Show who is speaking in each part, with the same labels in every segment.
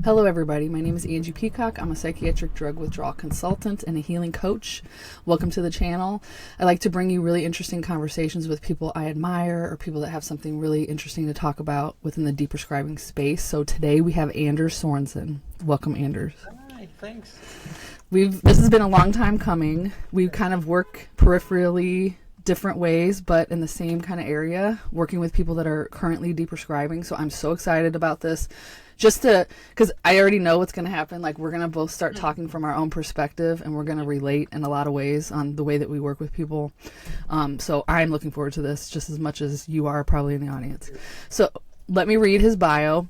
Speaker 1: Hello, everybody. My name is Angie Peacock. I'm a psychiatric drug withdrawal consultant and a healing coach. Welcome to the channel. I like to bring you really interesting conversations with people I admire or people that have something really interesting to talk about within the deprescribing space. So today we have Anders Sørensen. Welcome, Anders.
Speaker 2: Hi, thanks.
Speaker 1: This has been a long time coming. We kind of work peripherally different ways, but in the same kind of area, working with people that are currently deprescribing. So I'm so excited about this. Because I already know what's going to happen. Like, we're going to both start talking from our own perspective, and we're going to relate in a lot of ways on the way that we work with people. So I'm looking forward to this just as much as you are probably in the audience. So let me read his bio.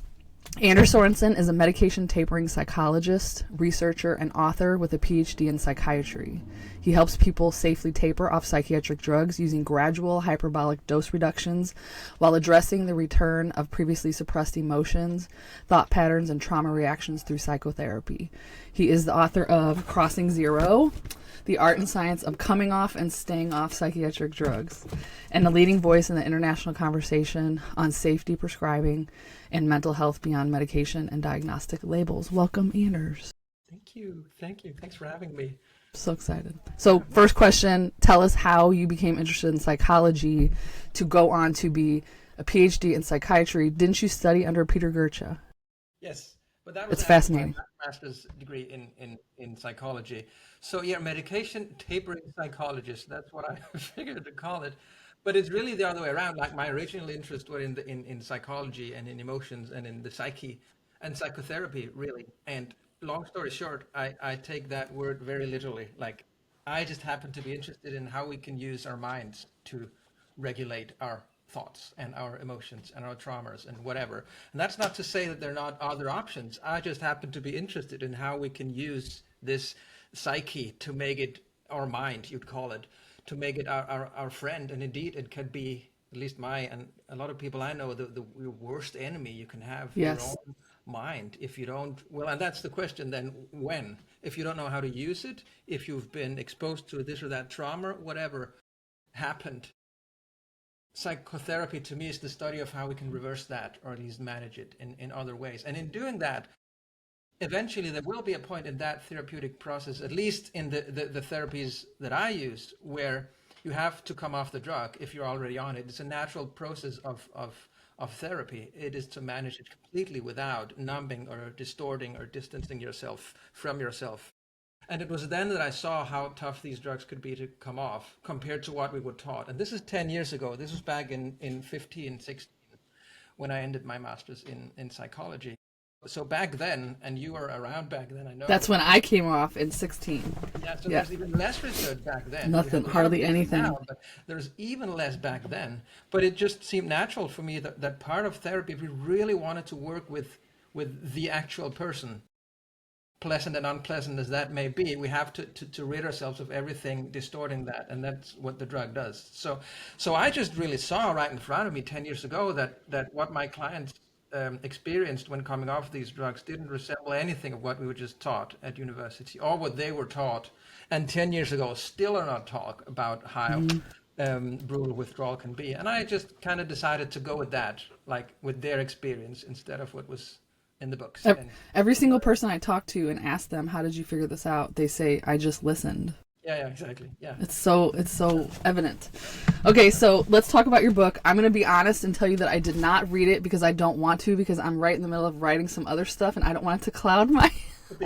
Speaker 1: Anders Sørensen is a medication tapering psychologist, researcher, and author with a PhD in psychiatry. He helps people safely taper off psychiatric drugs using gradual hyperbolic dose reductions while addressing the return of previously suppressed emotions, thought patterns, and trauma reactions through psychotherapy. He is the author of Crossing Zero, The Art and Science of Coming Off and Staying Off Psychiatric Drugs, and a leading voice in the international conversation on safety prescribing and mental health beyond medication and diagnostic labels. Welcome, Anders.
Speaker 2: Thank you. Thanks for having me.
Speaker 1: So excited. So first question, tell us how you became interested in psychology to go on to be a PhD in psychiatry. Didn't you study under Peter Gurcha?
Speaker 2: Yes, but that was
Speaker 1: It's fascinating.
Speaker 2: My master's degree in psychology. So yeah, medication tapering psychologist, that's what I figured to call it. But it's really the other way around. Like, my original interest was in psychology and in emotions and in the psyche and psychotherapy, really. And long story short, I take that word very literally. Like, I just happen to be interested in how we can use our minds to regulate our thoughts and our emotions and our traumas and whatever. And that's not to say that there are not other options. I just happen to be interested in how we can use this psyche to make it our mind, you'd call it, to make it our friend. And indeed, it could be, at least my and a lot of people I know, the worst enemy you can have.
Speaker 1: Yes.
Speaker 2: Your own mind. If you don't, well, and that's the question then, when? If you don't know how to use it, if you've been exposed to this or that trauma, whatever happened, psychotherapy to me is the study of how we can reverse that, or at least manage it in other ways. And in doing that, eventually there will be a point in that therapeutic process, at least in the therapies that I use, where you have to come off the drug if you're already on it. It's a natural process of therapy. It is to manage it completely without numbing or distorting or distancing yourself from yourself. And it was then that I saw how tough these drugs could be to come off compared to what we were taught. And this is 10 years ago. This was back in 15, 16, when I ended my master's in psychology. So back then, and you were around back then, I know.
Speaker 1: That's when I came off in 16.
Speaker 2: Yeah, so there's even less research back then.
Speaker 1: Nothing, hardly anything.
Speaker 2: Now, but there's even less back then. But it just seemed natural for me that part of therapy, if we really wanted to work with the actual person, pleasant and unpleasant as that may be, we have to rid ourselves of everything distorting that, and that's what the drug does. So I just really saw right in front of me 10 years ago that what my clients experienced when coming off these drugs didn't resemble anything of what we were just taught at university, or what they were taught, and 10 years ago still are not taught about how brutal withdrawal can be. And I just kind of decided to go with that, like with their experience instead of what was in the books.
Speaker 1: Every single person I talk to and ask them, how did you figure this out? They say, I just listened.
Speaker 2: Yeah, exactly. Yeah.
Speaker 1: It's so evident. Okay, so let's talk about your book. I'm going to be honest and tell you that I did not read it because I don't want to, because I'm right in the middle of writing some other stuff and I don't want it to cloud my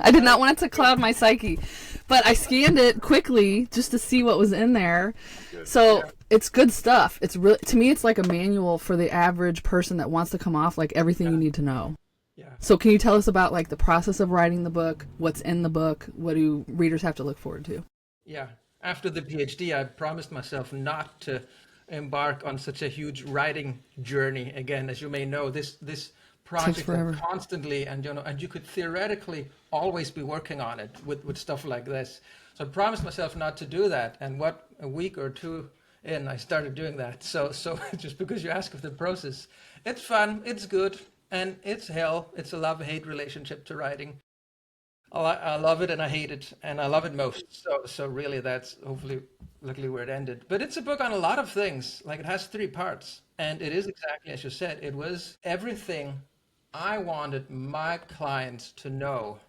Speaker 1: I did not want it to cloud my psyche. But I scanned it quickly just to see what was in there. So it's good stuff. It's really, to me, it's like a manual for the average person that wants to come off, like everything you need to know.
Speaker 2: Yeah.
Speaker 1: So can you tell us about like the process of writing the book? What's in the book? What do readers have to look forward to?
Speaker 2: Yeah. After the PhD, I promised myself not to embark on such a huge writing journey again. As you may know, this project is constantly, and you could theoretically always be working on it with stuff like this. So I promised myself not to do that. And what, a week or two in, I started doing that. So just because you ask of the process, it's fun, it's good, and it's hell. It's a love-hate relationship to writing. I love it and I hate it, and I love it most. So really, that's hopefully, luckily, where it ended. But it's a book on a lot of things. Like, it has 3 parts, and it is exactly as you said. It was everything I wanted my clients to know,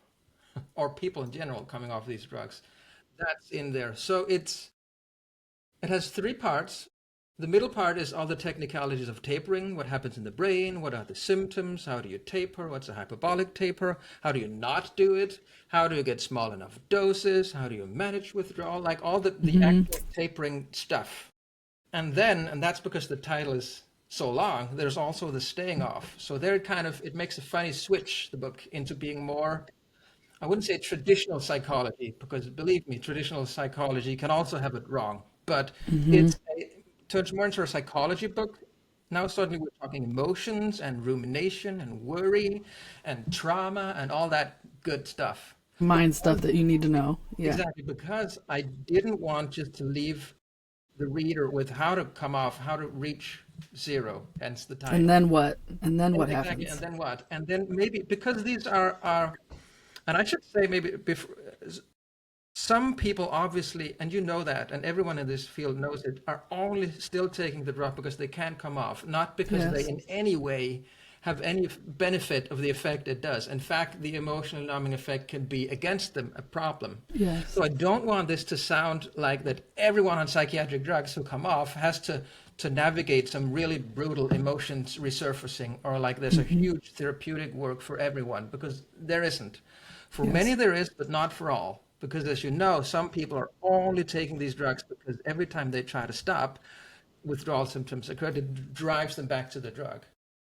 Speaker 2: or people in general coming off these drugs, that's in there. So it has three parts. The middle part is all the technicalities of tapering, what happens in the brain, what are the symptoms, how do you taper, what's a hyperbolic taper, how do you not do it, how do you get small enough doses, how do you manage withdrawal, like all the actual tapering stuff. And then, and that's because the title is so long, there's also the staying off. So there it makes a funny switch, the book, into being more, I wouldn't say traditional psychology, because believe me, traditional psychology can also have it wrong. But turns more into a psychology book. Now suddenly we're talking emotions and rumination and worry and trauma and all that good stuff.
Speaker 1: Mind stuff that you need to know. Yeah.
Speaker 2: Exactly, because I didn't want just to leave the reader with how to come off, how to reach zero, hence the title.
Speaker 1: And then what? And then what
Speaker 2: Exactly,
Speaker 1: happens?
Speaker 2: and then what? And then maybe because these are and I should say maybe before, some people obviously, and you know that, and everyone in this field knows it, are only still taking the drug because they can't come off, not because they
Speaker 1: Yes.
Speaker 2: in any way have any benefit of the effect it does. In fact, the emotional numbing effect can be against them a problem.
Speaker 1: Yes.
Speaker 2: So I don't want this to sound like that everyone on psychiatric drugs who come off has to navigate some really brutal emotions resurfacing, or like there's a huge therapeutic work for everyone, because there isn't. For
Speaker 1: Yes.
Speaker 2: many there is, but not for all. Because as you know, some people are only taking these drugs because every time they try to stop, withdrawal symptoms occur. It drives them back to the drug.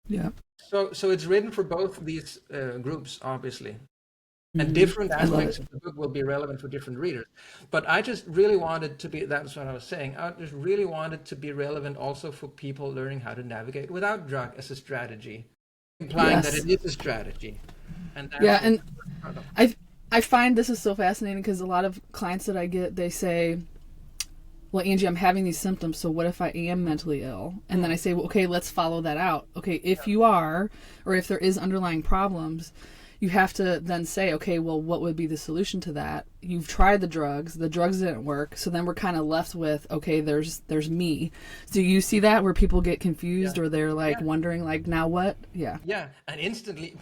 Speaker 1: Yeah.
Speaker 2: So it's written for both these groups, obviously. And different
Speaker 1: I love
Speaker 2: aspects
Speaker 1: it.
Speaker 2: of the book will be relevant for different readers. But I just really wanted to be, that's what I was saying, I just really wanted to be relevant also for people learning how to navigate without drug as a strategy, implying that
Speaker 1: Yes.
Speaker 2: it is a strategy. And that's
Speaker 1: Yeah, and
Speaker 2: part of
Speaker 1: I find this is so fascinating because a lot of clients that I get, they say, well, Angie, I'm having these symptoms, so what if I am mentally ill? And then I say, well, okay, let's follow that out. Okay, if you are, or if there is underlying problems, you have to then say, okay, well, what would be the solution to that? You've tried the drugs didn't work, so then we're kind of left with, okay, there's me. Do you see that where people get confused,
Speaker 2: Yeah.
Speaker 1: or they're like
Speaker 2: Yeah.
Speaker 1: wondering, like, now what? Yeah.
Speaker 2: Yeah, and instantly,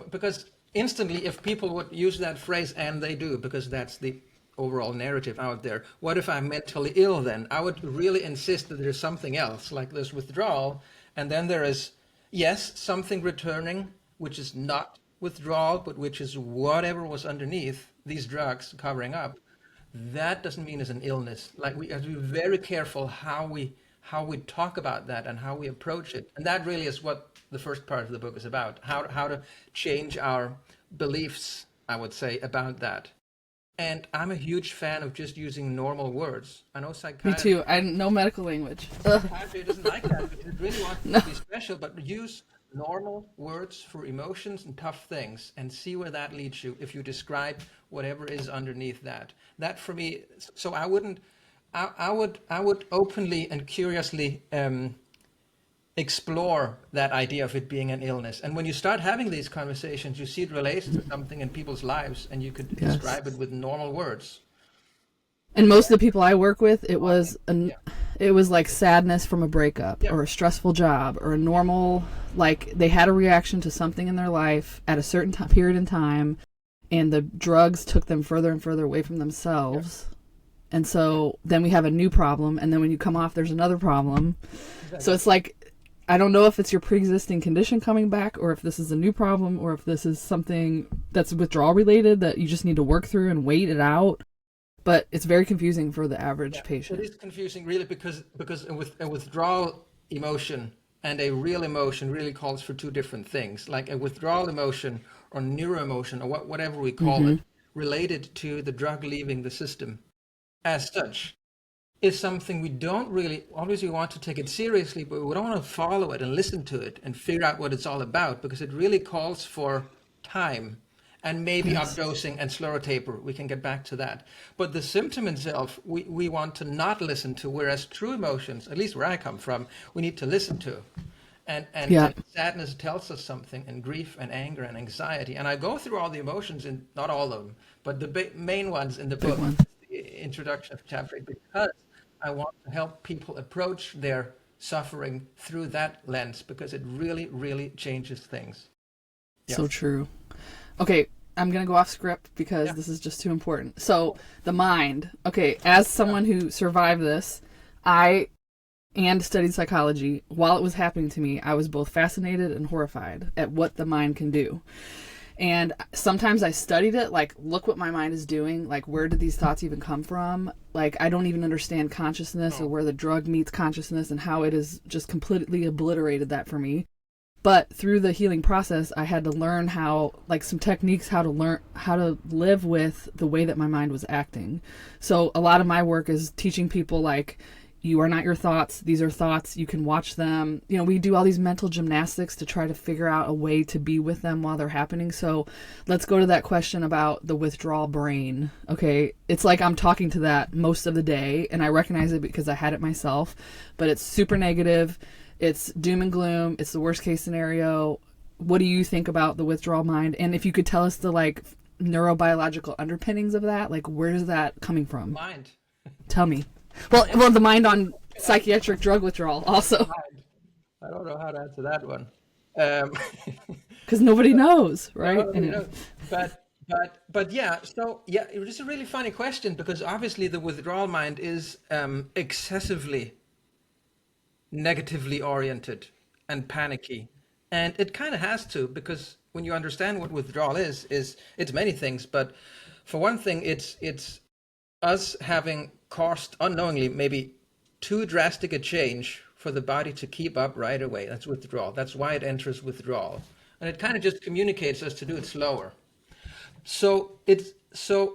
Speaker 2: if people would use that phrase, and they do, because that's the overall narrative out there, what if I'm mentally ill then? I would really insist that there's something else, like there's withdrawal, and then there is, yes, something returning, which is not withdrawal, but which is whatever was underneath these drugs covering up. That doesn't mean it's an illness. Like we have to be very careful how we talk about that and how we approach it. And that really is what the first part of the book is about. How to change our beliefs, I would say, about that. And I'm a huge fan of just using normal words. I know
Speaker 1: Me
Speaker 2: psychiatry,
Speaker 1: too. I know medical language. Ugh.
Speaker 2: psychiatry doesn't like that because it really wants
Speaker 1: No.
Speaker 2: to be special, but use normal words for emotions and tough things and see where that leads you if you describe whatever is underneath that. That for me, so I would openly and curiously explore that idea of it being an illness. And when you start having these conversations, you see it relates to something in people's lives, and you could
Speaker 1: Yes.
Speaker 2: describe it with normal words.
Speaker 1: And most of the people I work with,
Speaker 2: Yeah.
Speaker 1: it was like sadness from a breakup,
Speaker 2: Yeah.
Speaker 1: or a stressful job, or a normal, like they had a reaction to something in their life at a certain period in time, and the drugs took them further and further away from themselves. And so then we have a new problem, and then when you come off, there's another problem. So it's like, I don't know if it's your pre-existing condition coming back, or if this is a new problem, or if this is something that's withdrawal related that you just need to work through and wait it out. But it's very confusing for the average
Speaker 2: It
Speaker 1: patient.
Speaker 2: is confusing, really, because a withdrawal emotion and a real emotion really calls for two different things. Like a withdrawal emotion or neuroemotion or whatever we call it, related to the drug leaving the system, as such, is something we don't really, obviously we want to take it seriously, but we don't want to follow it and listen to it and figure out what it's all about, because it really calls for time and maybe
Speaker 1: Yes.
Speaker 2: updosing and slower taper. We can get back to that. But the symptom itself, we want to not listen to, whereas true emotions, at least where I come from, we need to listen to.
Speaker 1: Yeah.
Speaker 2: And sadness tells us something, and grief and anger and anxiety. And I go through all the emotions, in not all of them, but the main ones in the book,
Speaker 1: ones.
Speaker 2: the introduction of chapter 8, because I want to help people approach their suffering through that lens, because it really, really changes things. Yeah.
Speaker 1: So true. Okay, I'm going to go off script because
Speaker 2: Yeah.
Speaker 1: this is just too important. So, the mind. Okay, as someone who survived this, I and studied psychology. While it was happening to me, I was both fascinated and horrified at what the mind can do. And sometimes I studied it, like, look what my mind is doing. Like, where did these thoughts even come from? Like, I don't even understand consciousness or where the drug meets consciousness and how it has just completely obliterated that for me. But through the healing process, I had to learn how, like, some techniques, how to live with the way that my mind was acting. So a lot of my work is teaching people, like, you are not your thoughts. These are thoughts. You can watch them. You know, we do all these mental gymnastics to try to figure out a way to be with them while they're happening. So let's go to that question about the withdrawal brain. Okay. It's like I'm talking to that most of the day, and I recognize it because I had it myself, but it's super negative. It's doom and gloom. It's the worst case scenario. What do you think about the withdrawal mind? And if you could tell us the, like, neurobiological underpinnings of that, like, where is that coming from?
Speaker 2: Mind.
Speaker 1: Tell me. Well, the mind on psychiatric drug withdrawal also,
Speaker 2: Mind. I don't know how to answer that one.
Speaker 1: because nobody knows, right?
Speaker 2: No, you know, but yeah. So yeah, it was a really funny question because obviously the withdrawal mind is excessively negatively oriented and panicky, and it kind of has to, because when you understand what withdrawal is it's many things, but for one thing, it's us having caused unknowingly maybe too drastic a change for the body to keep up right away. That's withdrawal. That's why it enters withdrawal, and it kind of just communicates us to do it slower. So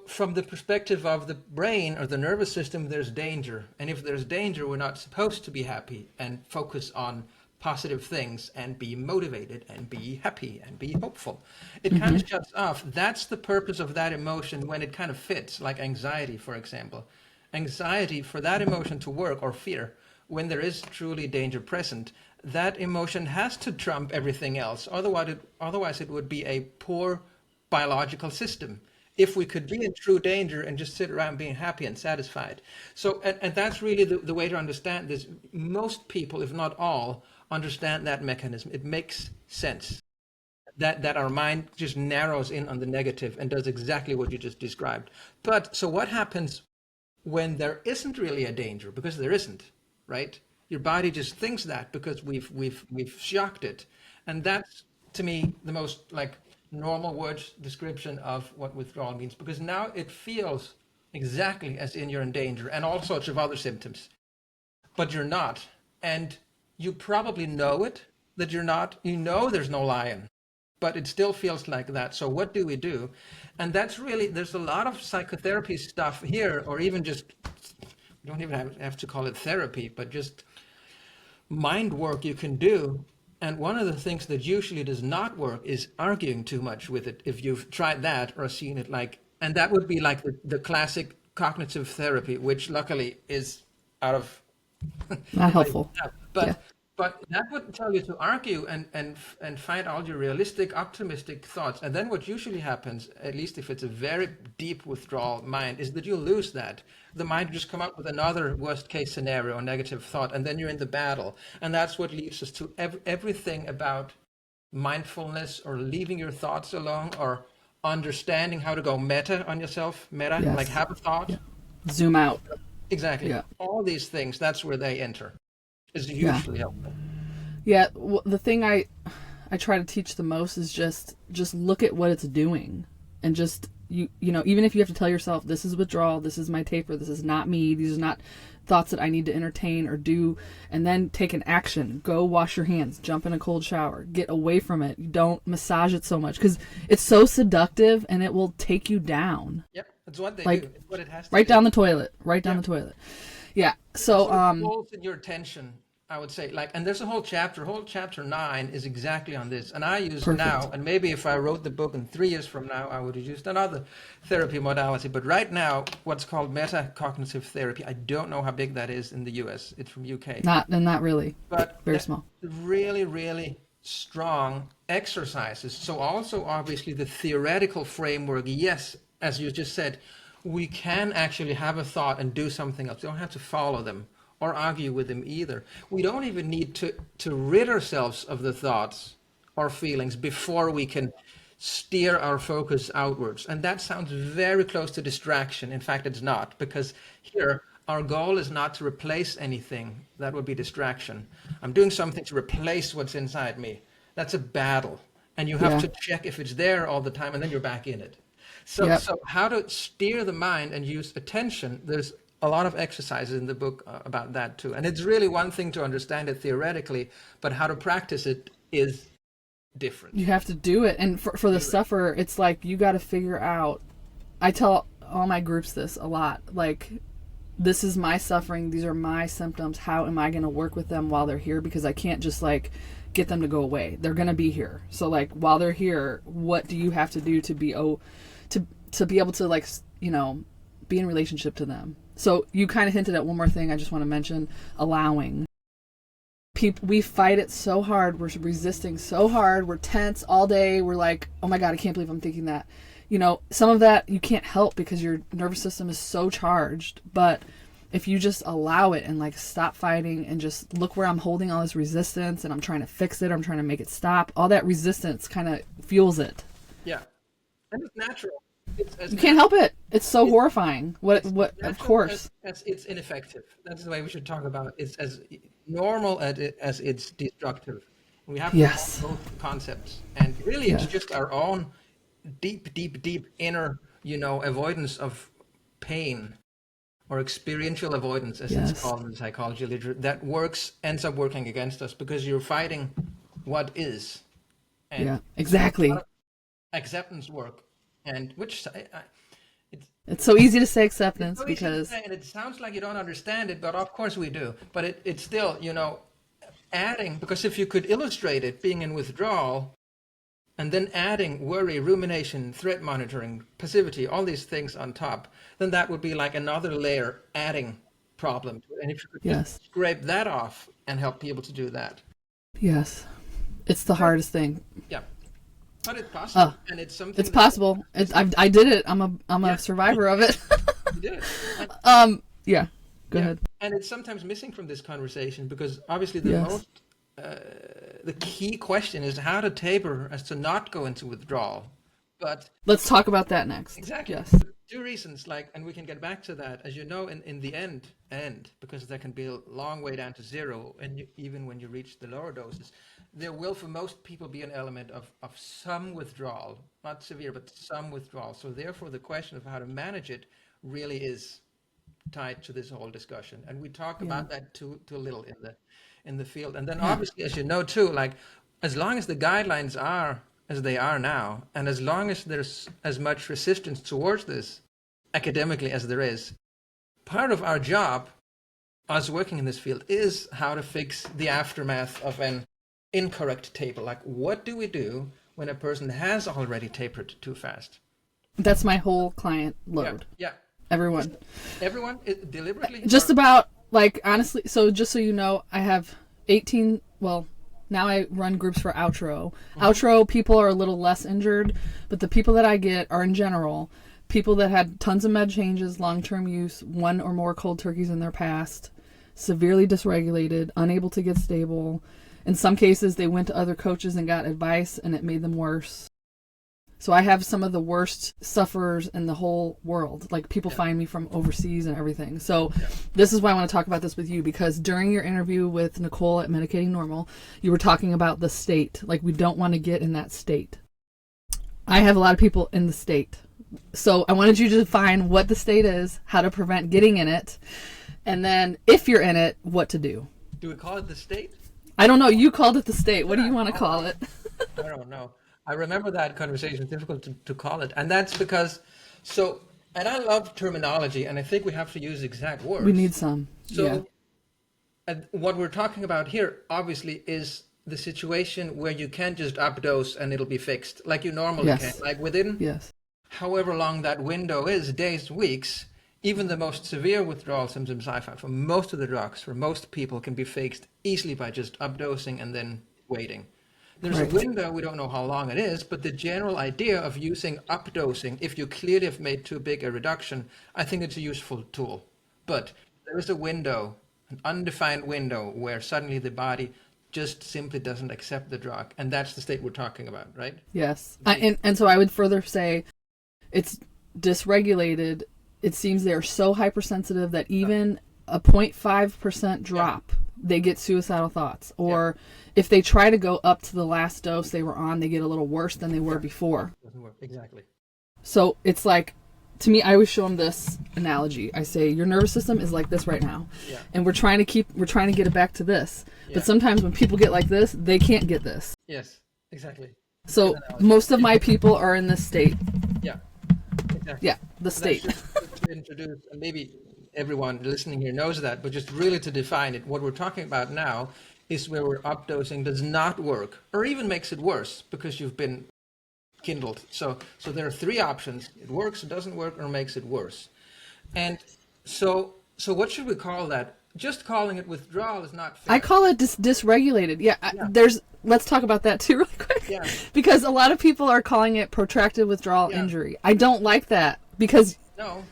Speaker 2: from the perspective of the brain or the nervous system, there's danger. And if there's danger, we're not supposed to be happy and focus on positive things and be motivated and be happy and be hopeful. It kind of shuts off. That's the purpose of that emotion when it kind of fits, like anxiety, for example. Anxiety, for that emotion to work, or fear, when there is truly danger present, that emotion has to trump everything else. Otherwise it would be a poor biological system if we could be in true danger and just sit around being happy and satisfied. So, and that's really the way to understand this. Most people, if not all, understand that mechanism. It makes sense that our mind just narrows in on the negative and does exactly what you just described. But so what happens when there isn't really a danger? Because there isn't, right? Your body just thinks that because we've shocked it. And that's, to me, the most, like, normal words description of what withdrawal means, because now it feels exactly as in you're in danger and all sorts of other symptoms, but you're not. And you probably know it, that you're not. You know there's no lion, but it still feels like that. So what do we do? And that's really, there's a lot of psychotherapy stuff here, or even just, you don't even have to call it therapy, but just mind work you can do. And one of the things that usually does not work is arguing too much with it. If you've tried that or seen it, like, and that would be like the classic cognitive therapy, which luckily is out of
Speaker 1: Not helpful.
Speaker 2: but
Speaker 1: Yeah.
Speaker 2: but that would tell you to argue and find all your realistic, optimistic thoughts. And then what usually happens, at least if it's a very deep withdrawal mind, is that you lose that. The mind will just come up with another worst case scenario or negative thought, and then you're in the battle. And that's what leads us to everything about mindfulness, or leaving your thoughts alone, or understanding how to go meta on yourself. Meta,
Speaker 1: Yes.
Speaker 2: like have a thought.
Speaker 1: Yeah. Zoom out.
Speaker 2: Exactly.
Speaker 1: Yeah.
Speaker 2: All these things, that's where they enter. Is
Speaker 1: Yeah.
Speaker 2: hugely helpful.
Speaker 1: Yeah. The thing I try to teach the most is just look at what it's doing, and just you know, even if you have to tell yourself, this is withdrawal, this is my taper, this is not me, these are not thoughts that I need to entertain or do, and then take an action. Go wash your hands, jump in a cold shower, get away from it. Don't massage it so much, because it's so seductive and it will take you down.
Speaker 2: Yep, that's what they
Speaker 1: Like,
Speaker 2: do. It's what it has to
Speaker 1: Right
Speaker 2: do.
Speaker 1: down the toilet. Right down
Speaker 2: Yeah.
Speaker 1: the toilet. Yeah. So
Speaker 2: It pulls in your attention, I would say. Like, and there's a whole chapter 9 is exactly on this. And I use
Speaker 1: Perfect.
Speaker 2: now, and maybe if I wrote the book in 3 years from now, I would have used another therapy modality. But right now, what's called metacognitive therapy, I don't know how big that is in the US. It's from UK.
Speaker 1: not really.
Speaker 2: But
Speaker 1: Very
Speaker 2: that's
Speaker 1: small.
Speaker 2: really, really strong exercises. So also, obviously, the theoretical framework, yes, as you just said, we can actually have a thought and do something else. We don't have to follow them or argue with them either. We don't even need to rid ourselves of the thoughts our feelings before we can steer our focus outwards. And that sounds very close to distraction. In fact, it's not, because here our goal is not to replace anything. That would be distraction. I'm doing something to replace what's inside me. That's a battle. And you have to check if it's there all the time, and then you're back in it. So, so how to steer the mind and use attention, there's a lot of exercises in the book about that too. And it's really one thing to understand it theoretically, but how to practice it is different.
Speaker 1: You have to do it. And for the sufferer, it's like you got to figure out. I tell all my groups this a lot. Like, this is my suffering. These are my symptoms. How am I going to work with them while they're here? Because I can't just like get them to go away. They're going to be here. So like while they're here, what do you have to do to be to be able to, like, you know, be in relationship to them? So you kind of hinted at one more thing I just want to mention: allowing. We fight it so hard. We're resisting so hard. We're tense all day. We're like, oh my God, I can't believe I'm thinking that. You know, some of that you can't help because your nervous system is so charged. But if you just allow it and like stop fighting and just look where I'm holding all this resistance and I'm trying to fix it, I'm trying to make it stop, all that resistance kind of fuels it.
Speaker 2: Yeah. And it's natural.
Speaker 1: You can't help it. It's so horrifying. What of course.
Speaker 2: As it's ineffective. That's the way we should talk about it. It's as normal as it's destructive. We have to have both concepts. And really it's just our own deep inner, you know, avoidance of pain, or experiential avoidance, as it's called in psychology literature, that ends up working against us because you're fighting what is. And
Speaker 1: exactly.
Speaker 2: Acceptance work. And which
Speaker 1: it's so easy to say acceptance
Speaker 2: so
Speaker 1: because
Speaker 2: and it sounds like you don't understand it, but of course we do. But it's still, you know, adding, because if you could illustrate it being in withdrawal and then adding worry, rumination, threat monitoring, passivity, all these things on top, then that would be like another layer adding problem to it. And if you could just scrape that off and help people to do that.
Speaker 1: Yes. It's the hardest thing.
Speaker 2: Yeah. But it's possible, and it's something.
Speaker 1: It's possible. I did it. I'm a survivor of it.
Speaker 2: You did
Speaker 1: it. Yeah. Go ahead.
Speaker 2: And it's sometimes missing from this conversation because obviously the key question is how to taper as to not go into withdrawal. But
Speaker 1: let's talk about that next.
Speaker 2: Exactly.
Speaker 1: Yes.
Speaker 2: 2 reasons, and we can get back to that, as you know, in the end, because there can be a long way down to zero, and even when you reach the lower doses, there will, for most people, be an element of some withdrawal, not severe, but some withdrawal. So therefore, the question of how to manage it really is tied to this whole discussion, and we talk about that too little in the field. And then obviously, as you know too, as long as the guidelines are as they are now, and as long as there's as much resistance towards this academically as there is, part of our job, us working in this field, is how to fix the aftermath of an incorrect taper. Like, what do we do when a person has already tapered too fast?
Speaker 1: That's my whole client load.
Speaker 2: Yeah.
Speaker 1: Everyone
Speaker 2: deliberately?
Speaker 1: Just about, honestly, so just so you know, I have 18, well, now I run groups for Outro. Mm-hmm. Outro people are a little less injured, but the people that I get are, in general, people that had tons of med changes, long-term use, 1 or more cold turkeys in their past, severely dysregulated, unable to get stable. In some cases, they went to other coaches and got advice, and it made them worse. So I have some of the worst sufferers in the whole world. People find me from overseas and everything. So this is why I want to talk about this with you, because during your interview with Nicole at Medicating Normal, you were talking about the state. We don't want to get in that state. I have a lot of people in the state. So I wanted you to define what the state is, how to prevent getting in it, and then if you're in it, what to do.
Speaker 2: Do we call it the state?
Speaker 1: I don't know. You called it the state. What do you want to call it?
Speaker 2: I don't know. I remember that conversation. It's difficult to call it. And that's because, and I love terminology, and I think we have to use exact words.
Speaker 1: We need some.
Speaker 2: And what we're talking about here, obviously, is the situation where you can't just updose and it'll be fixed like you normally can. Within however long that window is, days, weeks, even the most severe withdrawal symptoms I find for most of the drugs, for most people, can be fixed easily by just updosing and then waiting. There's a window, we don't know how long it is, but the general idea of using updosing, if you clearly have made too big a reduction, I think it's a useful tool. But there is a window, an undefined window, where suddenly the body just simply doesn't accept the drug. And that's the state we're talking about, right?
Speaker 1: Yes. And so I would further say it's dysregulated. It seems they're so hypersensitive that even a 0.5% drop, they get suicidal thoughts. Or if they try to go up to the last dose they were on, they get a little worse than they were before.
Speaker 2: Doesn't work. Exactly.
Speaker 1: So it's like, to me, I always show them this analogy. I say, your nervous system is like this right now. Yeah. And we're trying to get it back to this. Yeah. But sometimes when people get like this, they can't get this.
Speaker 2: Yes, exactly.
Speaker 1: So most of my people are in this state.
Speaker 2: Yeah, exactly.
Speaker 1: Yeah, the state.
Speaker 2: To introduce, and maybe everyone listening here knows that, but just really to define it, what we're talking about now is where we're updosing does not work, or even makes it worse because you've been kindled. So there are three options: it works, it doesn't work, or makes it worse. And so what should we call that? Just calling it withdrawal is not fair.
Speaker 1: I call it dysregulated. Yeah. Let's talk about that too really quick.
Speaker 2: Yeah.
Speaker 1: Because a lot of people are calling it protracted withdrawal injury. I don't like that because
Speaker 2: no,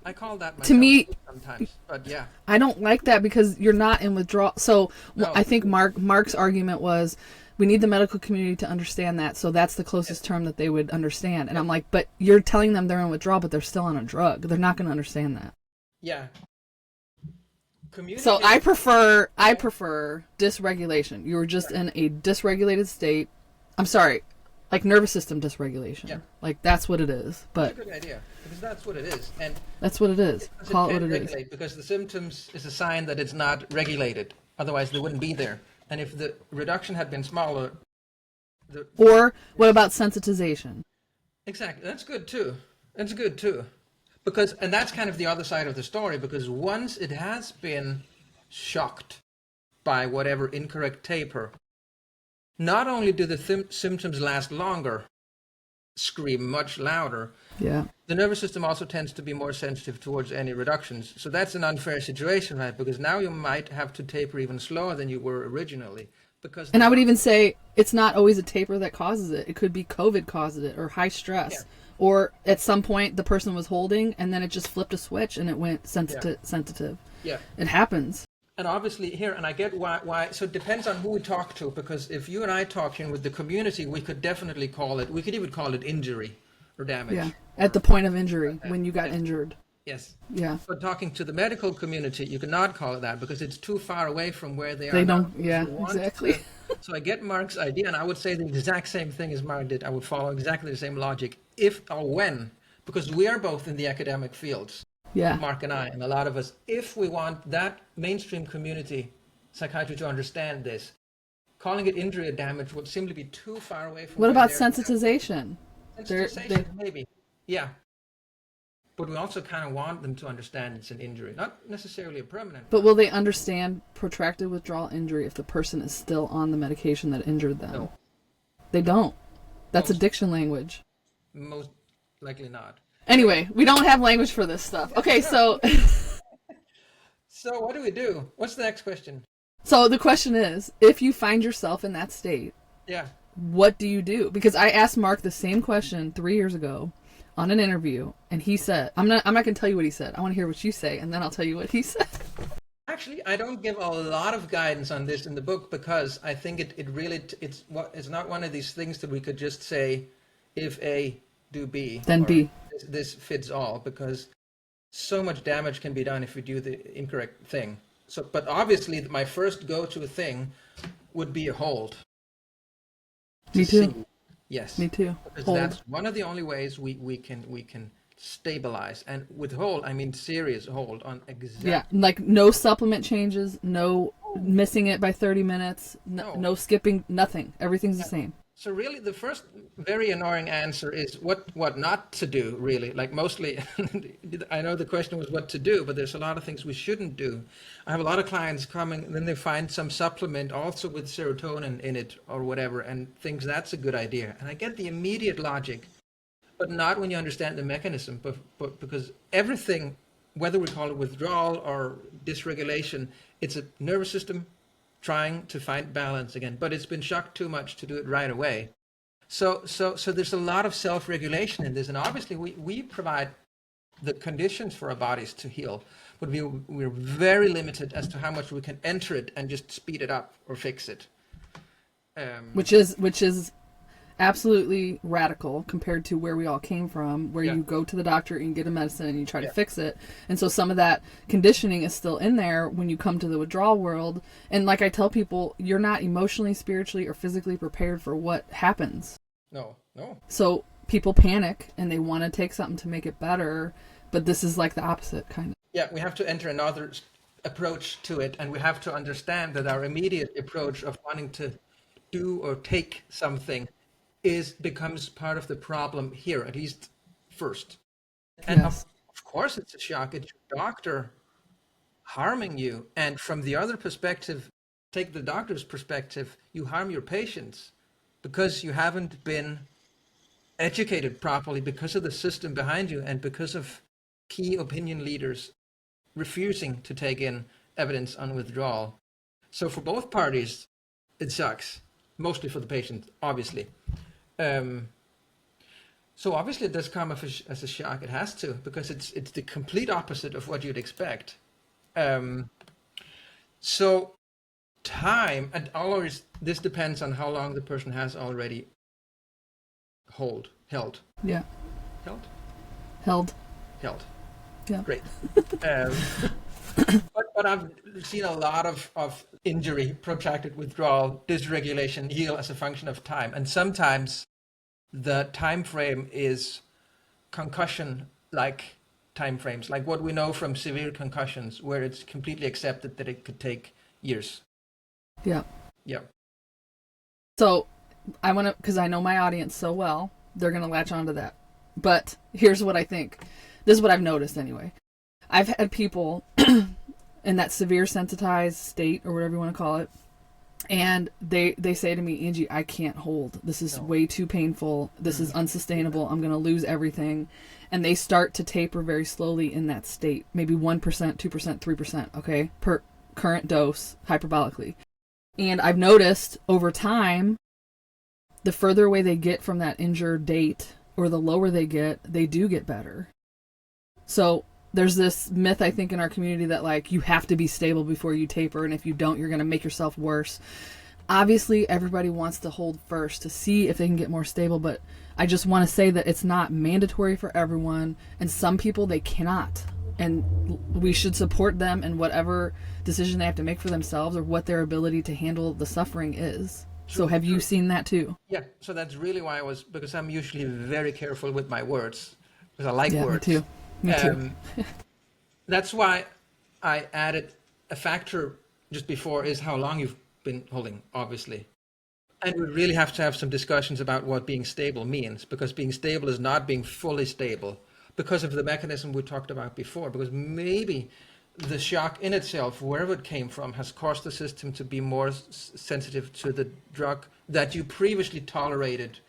Speaker 2: I call that myself
Speaker 1: to me
Speaker 2: sometimes, but yeah.
Speaker 1: I don't like that because you're not in withdrawal. So I think Mark's argument was we need the medical community to understand that, so that's the closest term that they would understand. And I'm like, but you're telling them they're in withdrawal, but they're still on a drug. They're not going to understand that.
Speaker 2: Yeah.
Speaker 1: So I prefer dysregulation. You were just in a dysregulated state. I'm sorry, like nervous system dysregulation. Yeah. Like that's what it is. But
Speaker 2: that's a good idea because that's what it is, and
Speaker 1: that's what it is. Call it what it is.
Speaker 2: Because the symptoms is a sign that it's not regulated. Otherwise, they wouldn't be there. And if the reduction had been smaller,
Speaker 1: or what about sensitization?
Speaker 2: Exactly, that's good too. That's good too. Because, and that's kind of the other side of the story, because once it has been shocked by whatever incorrect taper, not only do the symptoms last longer, scream much louder, the nervous system also tends to be more sensitive towards any reductions. So that's an unfair situation, right? Because now you might have to taper even slower than you were originally. And
Speaker 1: I would even say it's not always a taper that causes it. It could be COVID causes it, or high stress. Yeah. Or at some point the person was holding and then it just flipped a switch and it went sensitive.
Speaker 2: Yeah.
Speaker 1: It happens.
Speaker 2: And obviously here, and I get why, so it depends on who we talk to, because if you and I talk in with the community, we could definitely we could even call it injury or damage.
Speaker 1: Yeah, at the point of injury, when you got injured.
Speaker 2: Yes.
Speaker 1: Yeah.
Speaker 2: But talking to the medical community, you cannot call it that because it's too far away from where they are.
Speaker 1: They don't, exactly.
Speaker 2: So I get Mark's idea, and I would say the exact same thing as Mark did. I would follow exactly the same logic, if or when, because we are both in the academic fields, Mark and I, and a lot of us, if we want that mainstream community psychiatry to understand this, calling it injury or damage would simply be too far away from.
Speaker 1: What about sensitization?
Speaker 2: Sensitization, maybe. Yeah. But we also kind of want them to understand it's an injury, not necessarily a permanent.
Speaker 1: But will they understand protracted withdrawal injury if the person is still on the medication that injured them?
Speaker 2: No.
Speaker 1: They don't. That's addiction language.
Speaker 2: Most likely not.
Speaker 1: Anyway, we don't have language for this stuff. Okay, so...
Speaker 2: So what do we do? What's the next question?
Speaker 1: So the question is, if you find yourself in that state, what do you do? Because I asked Mark the same question 3 years ago on an interview, and he said, I'm not going to tell you what he said. I want to hear what you say, and then I'll tell you what he said.
Speaker 2: Actually, I don't give a lot of guidance on this in the book because I think it's not one of these things that we could just say, if A, do B.
Speaker 1: Then B.
Speaker 2: This fits all, because so much damage can be done if you do the incorrect thing. So, but obviously, my first go-to thing would be a hold.
Speaker 1: Me too.
Speaker 2: Yes.
Speaker 1: Me too.
Speaker 2: Because that's one of the only ways we can stabilize. And with hold, I mean serious hold on exactly.
Speaker 1: Yeah, like no supplement changes, no missing it by 30 minutes, no skipping, nothing. Everything's the same.
Speaker 2: So really the first very annoying answer is what not to do, really. Like mostly, I know the question was what to do, but there's a lot of things we shouldn't do. I have a lot of clients coming, and then they find some supplement also with serotonin in it or whatever, and thinks that's a good idea. And I get the immediate logic, but not when you understand the mechanism. But because everything, whether we call it withdrawal or dysregulation, it's a nervous system trying to find balance again, but it's been shocked too much to do it right away. So there's a lot of self-regulation in this, and obviously we provide the conditions for our bodies to heal, but we're very limited as to how much we can enter it and just speed it up or fix it.
Speaker 1: Which is absolutely radical compared to where we all came from, where you go to the doctor and get a medicine and you try to fix it. And so some of that conditioning is still in there when you come to the withdrawal world. And like I tell people, you're not emotionally, spiritually, or physically prepared for what happens.
Speaker 2: No.
Speaker 1: So people panic and they want to take something to make it better, but this is like the opposite kind of.
Speaker 2: Yeah, we have to enter another approach to it, and we have to understand that our immediate approach of wanting to do or take something becomes part of the problem here, at least first. And of course it's a shock. It's your doctor harming you. And from the other perspective, take the doctor's perspective, you harm your patients because you haven't been educated properly, because of the system behind you and because of key opinion leaders refusing to take in evidence on withdrawal. So for both parties, it sucks, mostly for the patient, obviously. So obviously it does come as a shock. It has to, because it's the complete opposite of what you'd expect. So time, and always this depends on how long the person has already held.
Speaker 1: Yeah.
Speaker 2: Held.
Speaker 1: Yeah.
Speaker 2: Great. But I've seen a lot of injury, protracted withdrawal, dysregulation heal as a function of time. And sometimes the time frame is concussion-like time frames, like what we know from severe concussions, where it's completely accepted that it could take years.
Speaker 1: Yeah.
Speaker 2: Yeah.
Speaker 1: So I want to, because I know my audience so well, they're going to latch onto that. But here's what I think. This is what I've noticed anyway. I've had people in that severe sensitized state, or whatever you want to call it, and they say to me, Angie, I can't hold. This is way too painful. This is unsustainable. I'm going to lose everything. And they start to taper very slowly in that state, maybe 1%, 2%, 3%, okay, per current dose, hyperbolically. And I've noticed over time, the further away they get from that injured date, or the lower they do get better. So there's this myth, I think, in our community that, like, you have to be stable before you taper, and if you don't, you're going to make yourself worse. Obviously, everybody wants to hold first to see if they can get more stable, but I just want to say that it's not mandatory for everyone, and some people, they cannot. And we should support them in whatever decision they have to make for themselves, or what their ability to handle the suffering is. So have you seen that too?
Speaker 2: Yeah, so that's really why because I'm usually very careful with my words, because I like words.
Speaker 1: Me too.
Speaker 2: That's why I added a factor just before, is how long you've been holding, obviously. And we really have to have some discussions about what being stable means, because being stable is not being fully stable because of the mechanism we talked about before, because maybe the shock in itself, wherever it came from, has caused the system to be more sensitive to the drug that you previously tolerated,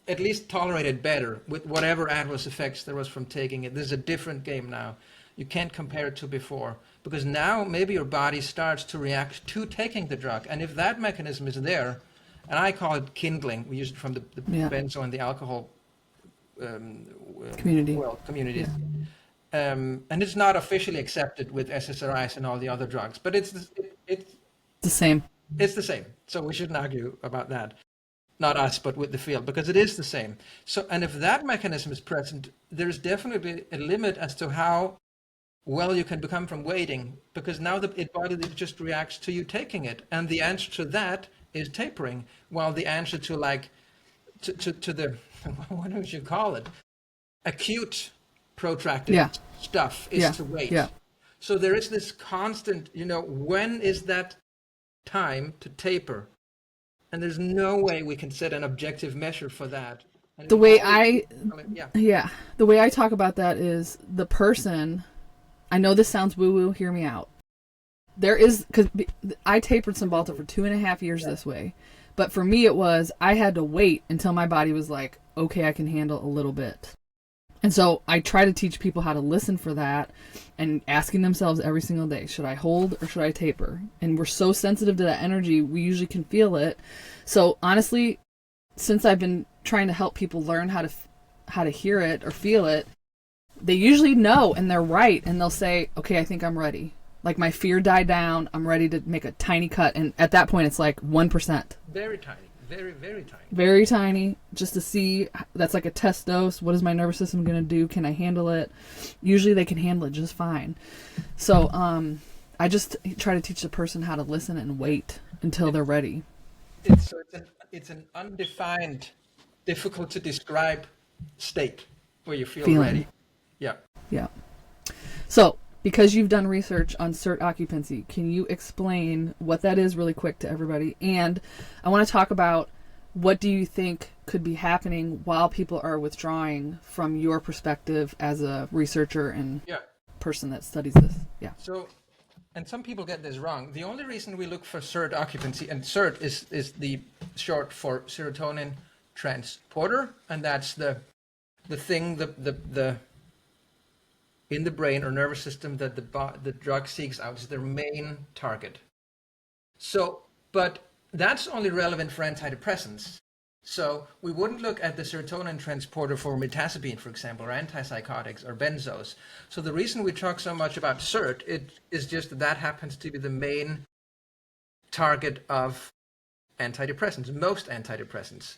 Speaker 2: at least tolerated better, with whatever adverse effects there was from taking it. This is a different game now. You can't compare it to before, because now maybe your body starts to react to taking the drug. And if that mechanism is there, and I call it kindling, we use it from the benzo and the alcohol
Speaker 1: community.
Speaker 2: Communities. And it's not officially accepted with SSRIs and all the other drugs, but it's
Speaker 1: the same.
Speaker 2: It's the same. So we shouldn't argue about that. Not us, but with the field, because it is the same. So, and if that mechanism is present, there's definitely a limit as to how well you can become from waiting, because now the body just reacts to you taking it. And the answer to that is tapering, while the answer to the, what would you call it? Acute protracted stuff is to wait. Yeah. So there is this constant, when is that time to taper? And there's no way we can set an objective measure for that. And
Speaker 1: the way the way I talk about that is the person, I know this sounds woo-woo, hear me out. There is, because I tapered Cymbalta for 2.5 years this way. But for me, it was, I had to wait until my body was like, okay, I can handle a little bit. And so I try to teach people how to listen for that and asking themselves every single day, should I hold or should I taper? And we're so sensitive to that energy, we usually can feel it. So honestly, since I've been trying to help people learn how to hear it or feel it, they usually know and they're right. And they'll say, okay, I think I'm ready. Like my fear died down. I'm ready to make a tiny cut. And at that point, it's like 1%.
Speaker 2: Very tiny. Very, very tiny.
Speaker 1: Very tiny, just to see. That's like a test dose. What is my nervous system going to do? Can I handle it? Usually they can handle it just fine. So I just try to teach the person how to listen and wait until they're ready.
Speaker 2: It's an undefined, difficult to describe state where you feel
Speaker 1: Feeling.
Speaker 2: ready. Yeah.
Speaker 1: Yeah. So, because you've done research on CERT occupancy, can you explain what that is really quick to everybody? And I want to talk about what do you think could be happening while people are withdrawing from your perspective as a researcher and person that studies this. Yeah.
Speaker 2: So, and some people get this wrong. The only reason we look for CERT occupancy, and CERT is the short for serotonin transporter, and that's the thing, the in the brain or nervous system that the drug seeks out, is their main target. So, but that's only relevant for antidepressants. So we wouldn't look at the serotonin transporter for mirtazapine, for example, or antipsychotics or benzos. So the reason we talk so much about CERT, it is just that happens to be the main target of antidepressants, most antidepressants.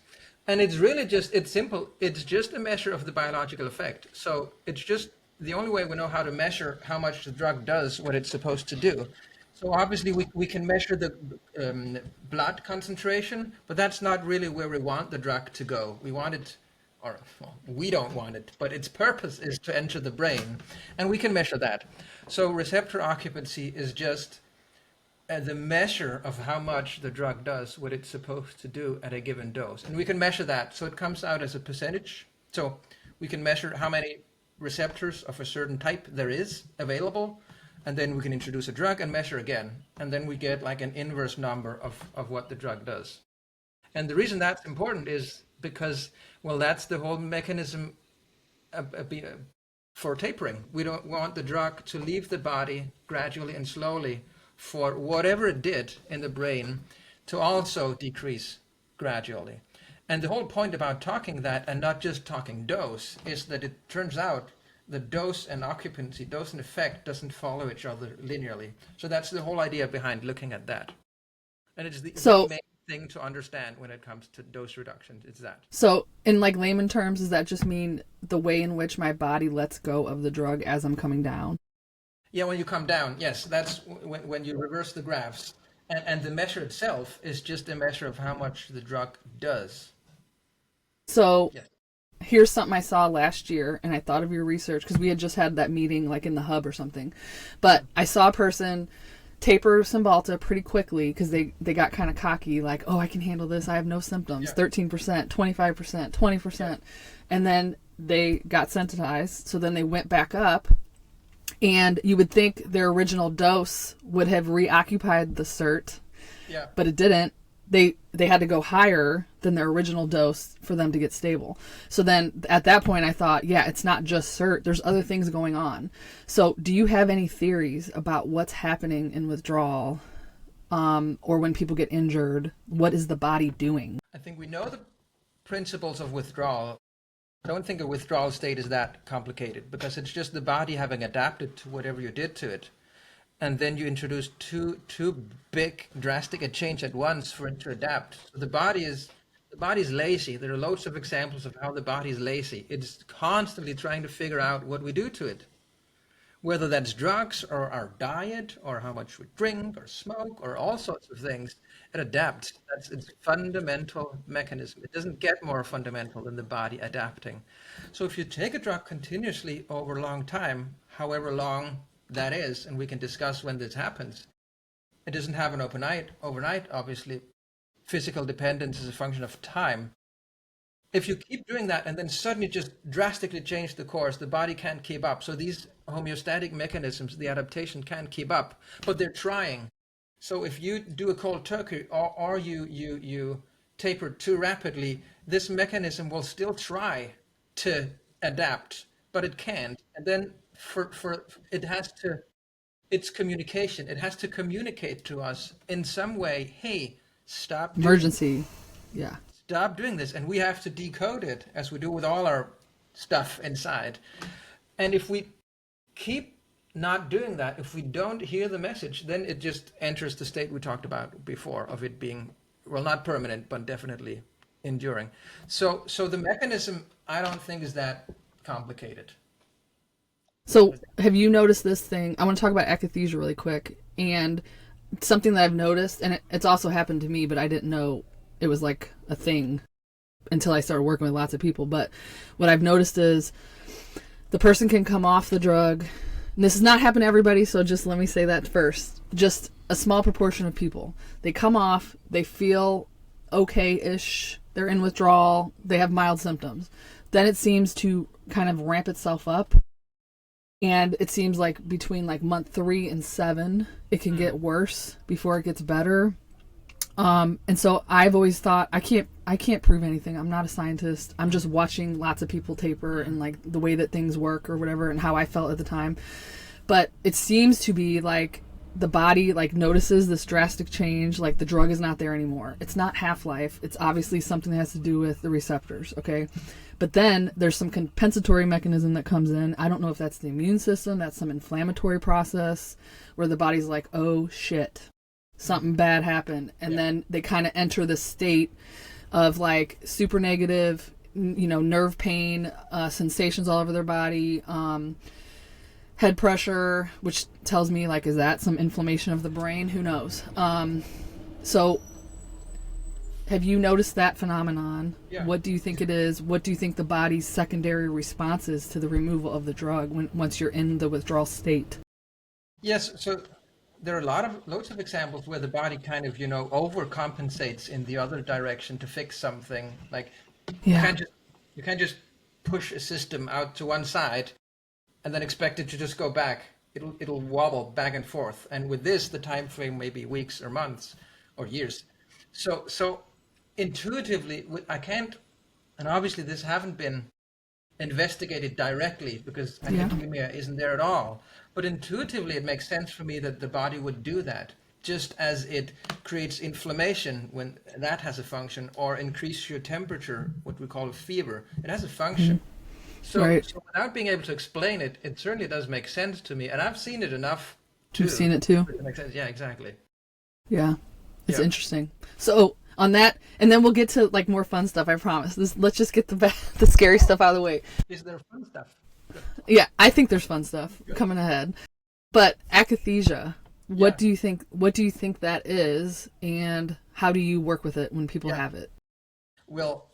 Speaker 2: And it's really just, it's simple. It's just a measure of the biological effect. So it's just the only way we know how to measure how much the drug does what it's supposed to do. So obviously we can measure the blood concentration, but that's not really where we want the drug to go. We want it, or well, we don't want it, but its purpose is to enter the brain, and we can measure that. So receptor occupancy is just the measure of how much the drug does what it's supposed to do at a given dose. And we can measure that. So it comes out as a percentage. So we can measure how many receptors of a certain type there is available, and then we can introduce a drug and measure again, and then we get like an inverse number of what the drug does. And the reason that's important is because, well, that's the whole mechanism for tapering. We don't want the drug to leave the body gradually and slowly for whatever it did in the brain to also decrease gradually. And the whole point about talking that and not just talking dose is that it turns out the dose and occupancy, dose and effect doesn't follow each other linearly. So that's the whole idea behind looking at that. And it's the main thing to understand when it comes to dose reduction. It's that.
Speaker 1: So in like layman terms, does that just mean the way in which my body lets go of the drug as I'm coming down?
Speaker 2: Yeah, when you come down, yes, that's when you reverse the graphs. And the measure itself is just a measure of how much the drug does.
Speaker 1: So here's something I saw last year, and I thought of your research because we had just had that meeting like in the hub or something. But I saw a person taper Cymbalta pretty quickly because they got kind of cocky, like, oh, I can handle this. I have no symptoms. 13%, 25%, 20%. And then they got sensitized. So then they went back up. And you would think their original dose would have reoccupied the CERT, but it didn't. They had to go higher than their original dose for them to get stable. So then at that point I thought, yeah, it's not just CERT. There's other things going on. So do you have any theories about what's happening in withdrawal or when people get injured? What is the body doing?
Speaker 2: I think we know the principles of withdrawal. I don't think a withdrawal state is that complicated because it's just the body having adapted to whatever you did to it. And then you introduce too big, drastic a change at once for it to adapt. So the body is lazy. There are loads of examples of how the body is lazy. It's constantly trying to figure out what we do to it. Whether that's drugs or our diet or how much we drink or smoke or all sorts of things, it adapts. That's its fundamental mechanism. It doesn't get more fundamental than the body adapting. So if you take a drug continuously over a long time, however long that is, and we can discuss when this happens, it doesn't happen overnight, obviously. Physical dependence is a function of time. If you keep doing that and then suddenly just drastically change the course, the body can't keep up. So these homeostatic mechanisms, the adaptation can't keep up, but they're trying. So if you do a cold turkey or you taper too rapidly, this mechanism will still try to adapt, but it can't. And then it's communication. It has to communicate to us in some way, hey, stop.
Speaker 1: Emergency. Yeah.
Speaker 2: Stop doing this, and we have to decode it as we do with all our stuff inside. And if we keep not doing that, if we don't hear the message, then it just enters the state we talked about before of it being, well, not permanent, but definitely enduring. So the mechanism, I don't think is that complicated.
Speaker 1: So, have you noticed this thing? I want to talk about akathisia really quick. And something that I've noticed, and it's also happened to me, but I didn't know it was like a thing until I started working with lots of people. But what I've noticed is the person can come off the drug. And this has not happened to everybody, so just let me say that first. Just a small proportion of people. They come off, they feel okay-ish, they're in withdrawal, they have mild symptoms. Then it seems to kind of ramp itself up. And it seems like between like month 3 and 7, it can get worse before it gets better. And so I've always thought I can't prove anything. I'm not a scientist. I'm just watching lots of people taper and like the way that things work or whatever and how I felt at the time. But it seems to be like the body like notices this drastic change, like the drug is not there anymore. It's not half-life. It's obviously something that has to do with the receptors, okay? But then there's some compensatory mechanism that comes in. I don't know if that's the immune system, that's some inflammatory process where the body's like, oh shit, something bad happened. And then they kind of enter the state of like super negative, nerve pain, sensations all over their body, head pressure, which tells me like, is that some inflammation of the brain? Who knows? So have you noticed that phenomenon?
Speaker 2: Yeah.
Speaker 1: What do you think it is? What do you think the body's secondary response is to the removal of the drug once you're in the withdrawal state?
Speaker 2: So there are loads of examples where the body kind of, overcompensates in the other direction to fix something. Like you can't just push a system out to one side and then expect it to just go back. It'll wobble back and forth. And with this, the time frame may be weeks or months or years. So intuitively, I can't, and obviously this haven't been investigated directly because academia isn't there at all. But intuitively, it makes sense for me that the body would do that, just as it creates inflammation when that has a function, or increase your temperature, what we call a fever. It has a function. So without being able to explain it, it certainly does make sense to me. And I've seen it enough too.
Speaker 1: You've seen it too?
Speaker 2: It makes sense. Yeah, exactly.
Speaker 1: Yeah. It's interesting. So on that, and then we'll get to like more fun stuff, I promise. Let's just get the scary stuff out of the way.
Speaker 2: Is there fun stuff? Good.
Speaker 1: Yeah, I think there's fun stuff coming ahead. But akathisia, what do you think that is, and how do you work with it when people have it?
Speaker 2: Well,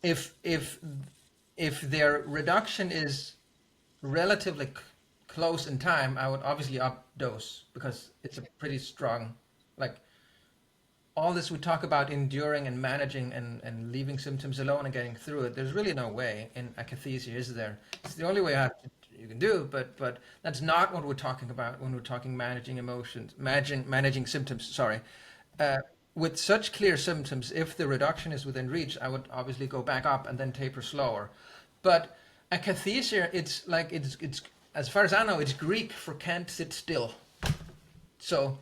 Speaker 2: if their reduction is relatively close in time, I would obviously up dose because it's a pretty strong, like all this we talk about enduring and managing and leaving symptoms alone and getting through it. There's really no way in akathisia, is there? It's the only way you can do, but that's not what we're talking about when we're talking managing emotions, managing symptoms. Sorry. With such clear symptoms, if the reduction is within reach, I would obviously go back up and then taper slower. But akathisia, it's as far as I know, it's Greek for can't sit still. So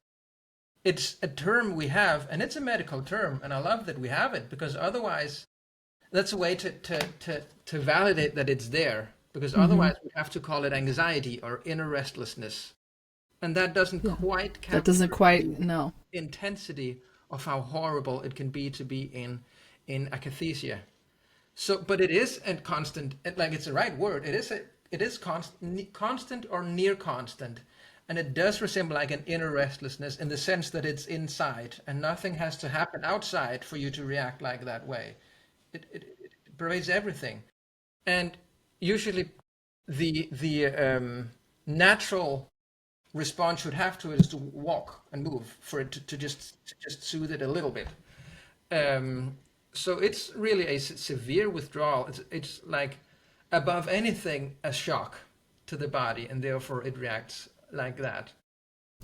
Speaker 2: it's a term we have, and it's a medical term, and I love that we have it, because otherwise that's a way to validate that it's there, because otherwise we have to call it anxiety or inner restlessness. And that doesn't quite capture
Speaker 1: no
Speaker 2: intensity of how horrible it can be to be in akathisia. So, but it is a constant, like it's the right word. It is constant or near constant. And it does resemble like an inner restlessness in the sense that it's inside and nothing has to happen outside for you to react like that way. It pervades everything. And usually the natural response should have to it is to walk and move for it to just soothe it a little bit. So it's really a severe withdrawal. It's like above anything a shock to the body, and therefore it reacts like that.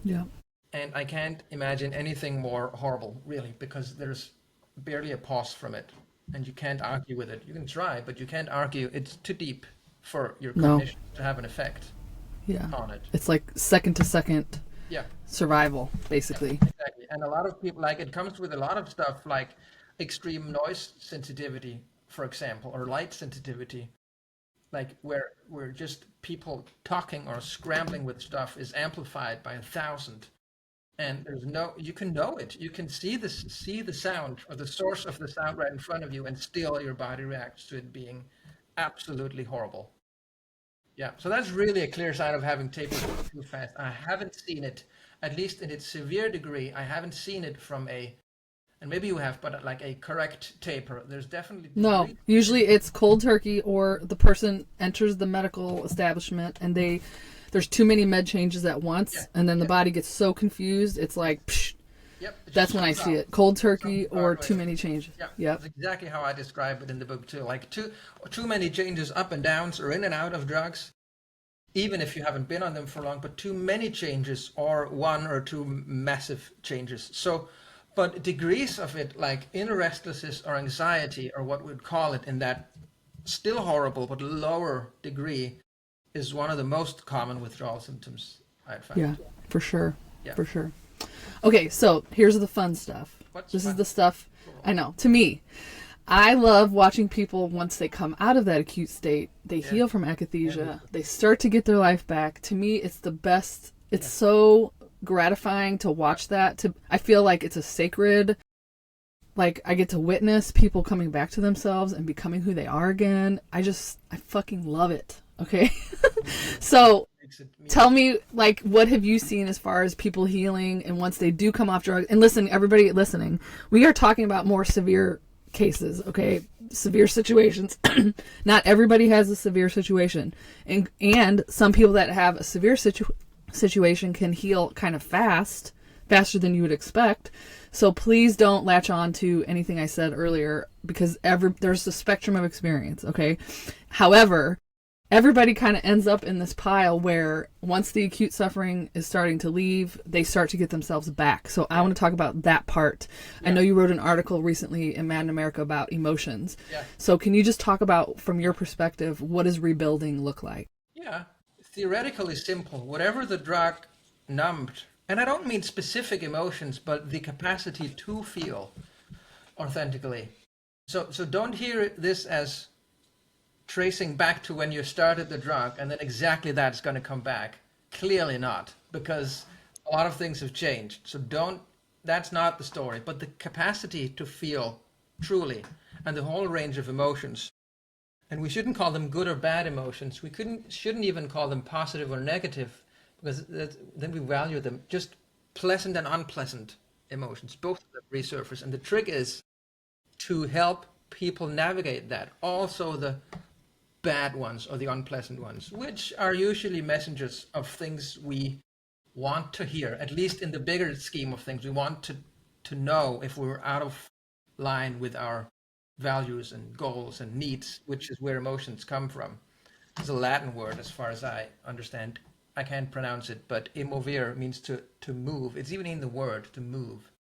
Speaker 1: Yeah.
Speaker 2: And I can't imagine anything more horrible, really, because there's barely a pause from it, and you can't argue with it. You can try, but you can't argue. It's too deep for your cognition to have an effect on it.
Speaker 1: It's like second to second survival, basically.
Speaker 2: Yeah, exactly. And a lot of people, like, it comes with a lot of stuff like extreme noise sensitivity, for example, or light sensitivity. like where just people talking or scrambling with stuff is amplified by 1,000, and there's no, you can know it, you can see the sound or the source of the sound right in front of you, and still your body reacts to it being absolutely horrible. Yeah, so that's really a clear sign of having tapered too fast. I haven't seen it, at least in its severe degree. I haven't seen it from a, and maybe you have, but like a correct taper. There's definitely
Speaker 1: No,
Speaker 2: degree.
Speaker 1: usually it's cold turkey, or the person enters the medical establishment and there's too many med changes at once,
Speaker 2: Yeah,
Speaker 1: and then the
Speaker 2: yeah,
Speaker 1: body gets so confused. It's like, psh,
Speaker 2: yep. It
Speaker 1: that's
Speaker 2: just
Speaker 1: when I
Speaker 2: comes
Speaker 1: see
Speaker 2: out
Speaker 1: it. Cold
Speaker 2: some
Speaker 1: turkey or
Speaker 2: hard
Speaker 1: too
Speaker 2: way.
Speaker 1: many changes.
Speaker 2: Yeah,
Speaker 1: Yep.
Speaker 2: that's exactly how I describe it in the book too. Like too many changes up and downs or in and out of drugs, even if you haven't been on them for long, but too many changes or one or two massive changes. So, but degrees of it, like inner restlessness or anxiety, or what we'd call it in that still horrible but lower degree, is one of the most common withdrawal symptoms I've found.
Speaker 1: Yeah, for sure.
Speaker 2: Yeah.
Speaker 1: For sure. Okay, so here's the fun stuff.
Speaker 2: What's
Speaker 1: This is
Speaker 2: fun?
Speaker 1: the stuff I know. To me, I love watching people once they come out of that acute state, they heal from akathisia, they start to get their life back. To me, it's the best. It's so gratifying to watch that. I feel like it's a sacred, like I get to witness people coming back to themselves and becoming who they are again. I fucking love it. Okay. So tell me, like, what have you seen as far as people healing and once they do come off drugs? And listen, everybody listening, we are talking about more severe cases, okay? Severe situations. Not everybody has a severe situation. And some people that have a severe situation can heal kind of faster than you would expect. So please don't latch on to anything I said earlier, because there's a spectrum of experience, okay? However, everybody kind of ends up in this pile where once the acute suffering is starting to leave, they start to get themselves back. So I want to talk about that part. I know you wrote an article recently in Mad in America about emotions.
Speaker 2: Yeah.
Speaker 1: So can you just talk about, from your perspective, what does rebuilding look like?
Speaker 2: Yeah, theoretically simple. Whatever the drug numbed, and I don't mean specific emotions, but the capacity to feel authentically. So don't hear this as tracing back to when you started the drug and then exactly that's going to come back. Clearly not, because a lot of things have changed. So that's not the story, but the capacity to feel truly, and the whole range of emotions. And we shouldn't call them good or bad emotions. We shouldn't even call them positive or negative, because then we value them. Just pleasant and unpleasant emotions, both of them resurface. And the trick is to help people navigate that. Also the bad ones or the unpleasant ones, which are usually messengers of things we want to hear, at least in the bigger scheme of things. We want to know if we're out of line with our values and goals and needs, which is where emotions come from. It's a Latin word as far as I understand. I can't pronounce it, but emovere means to move. It's even in the word, to move.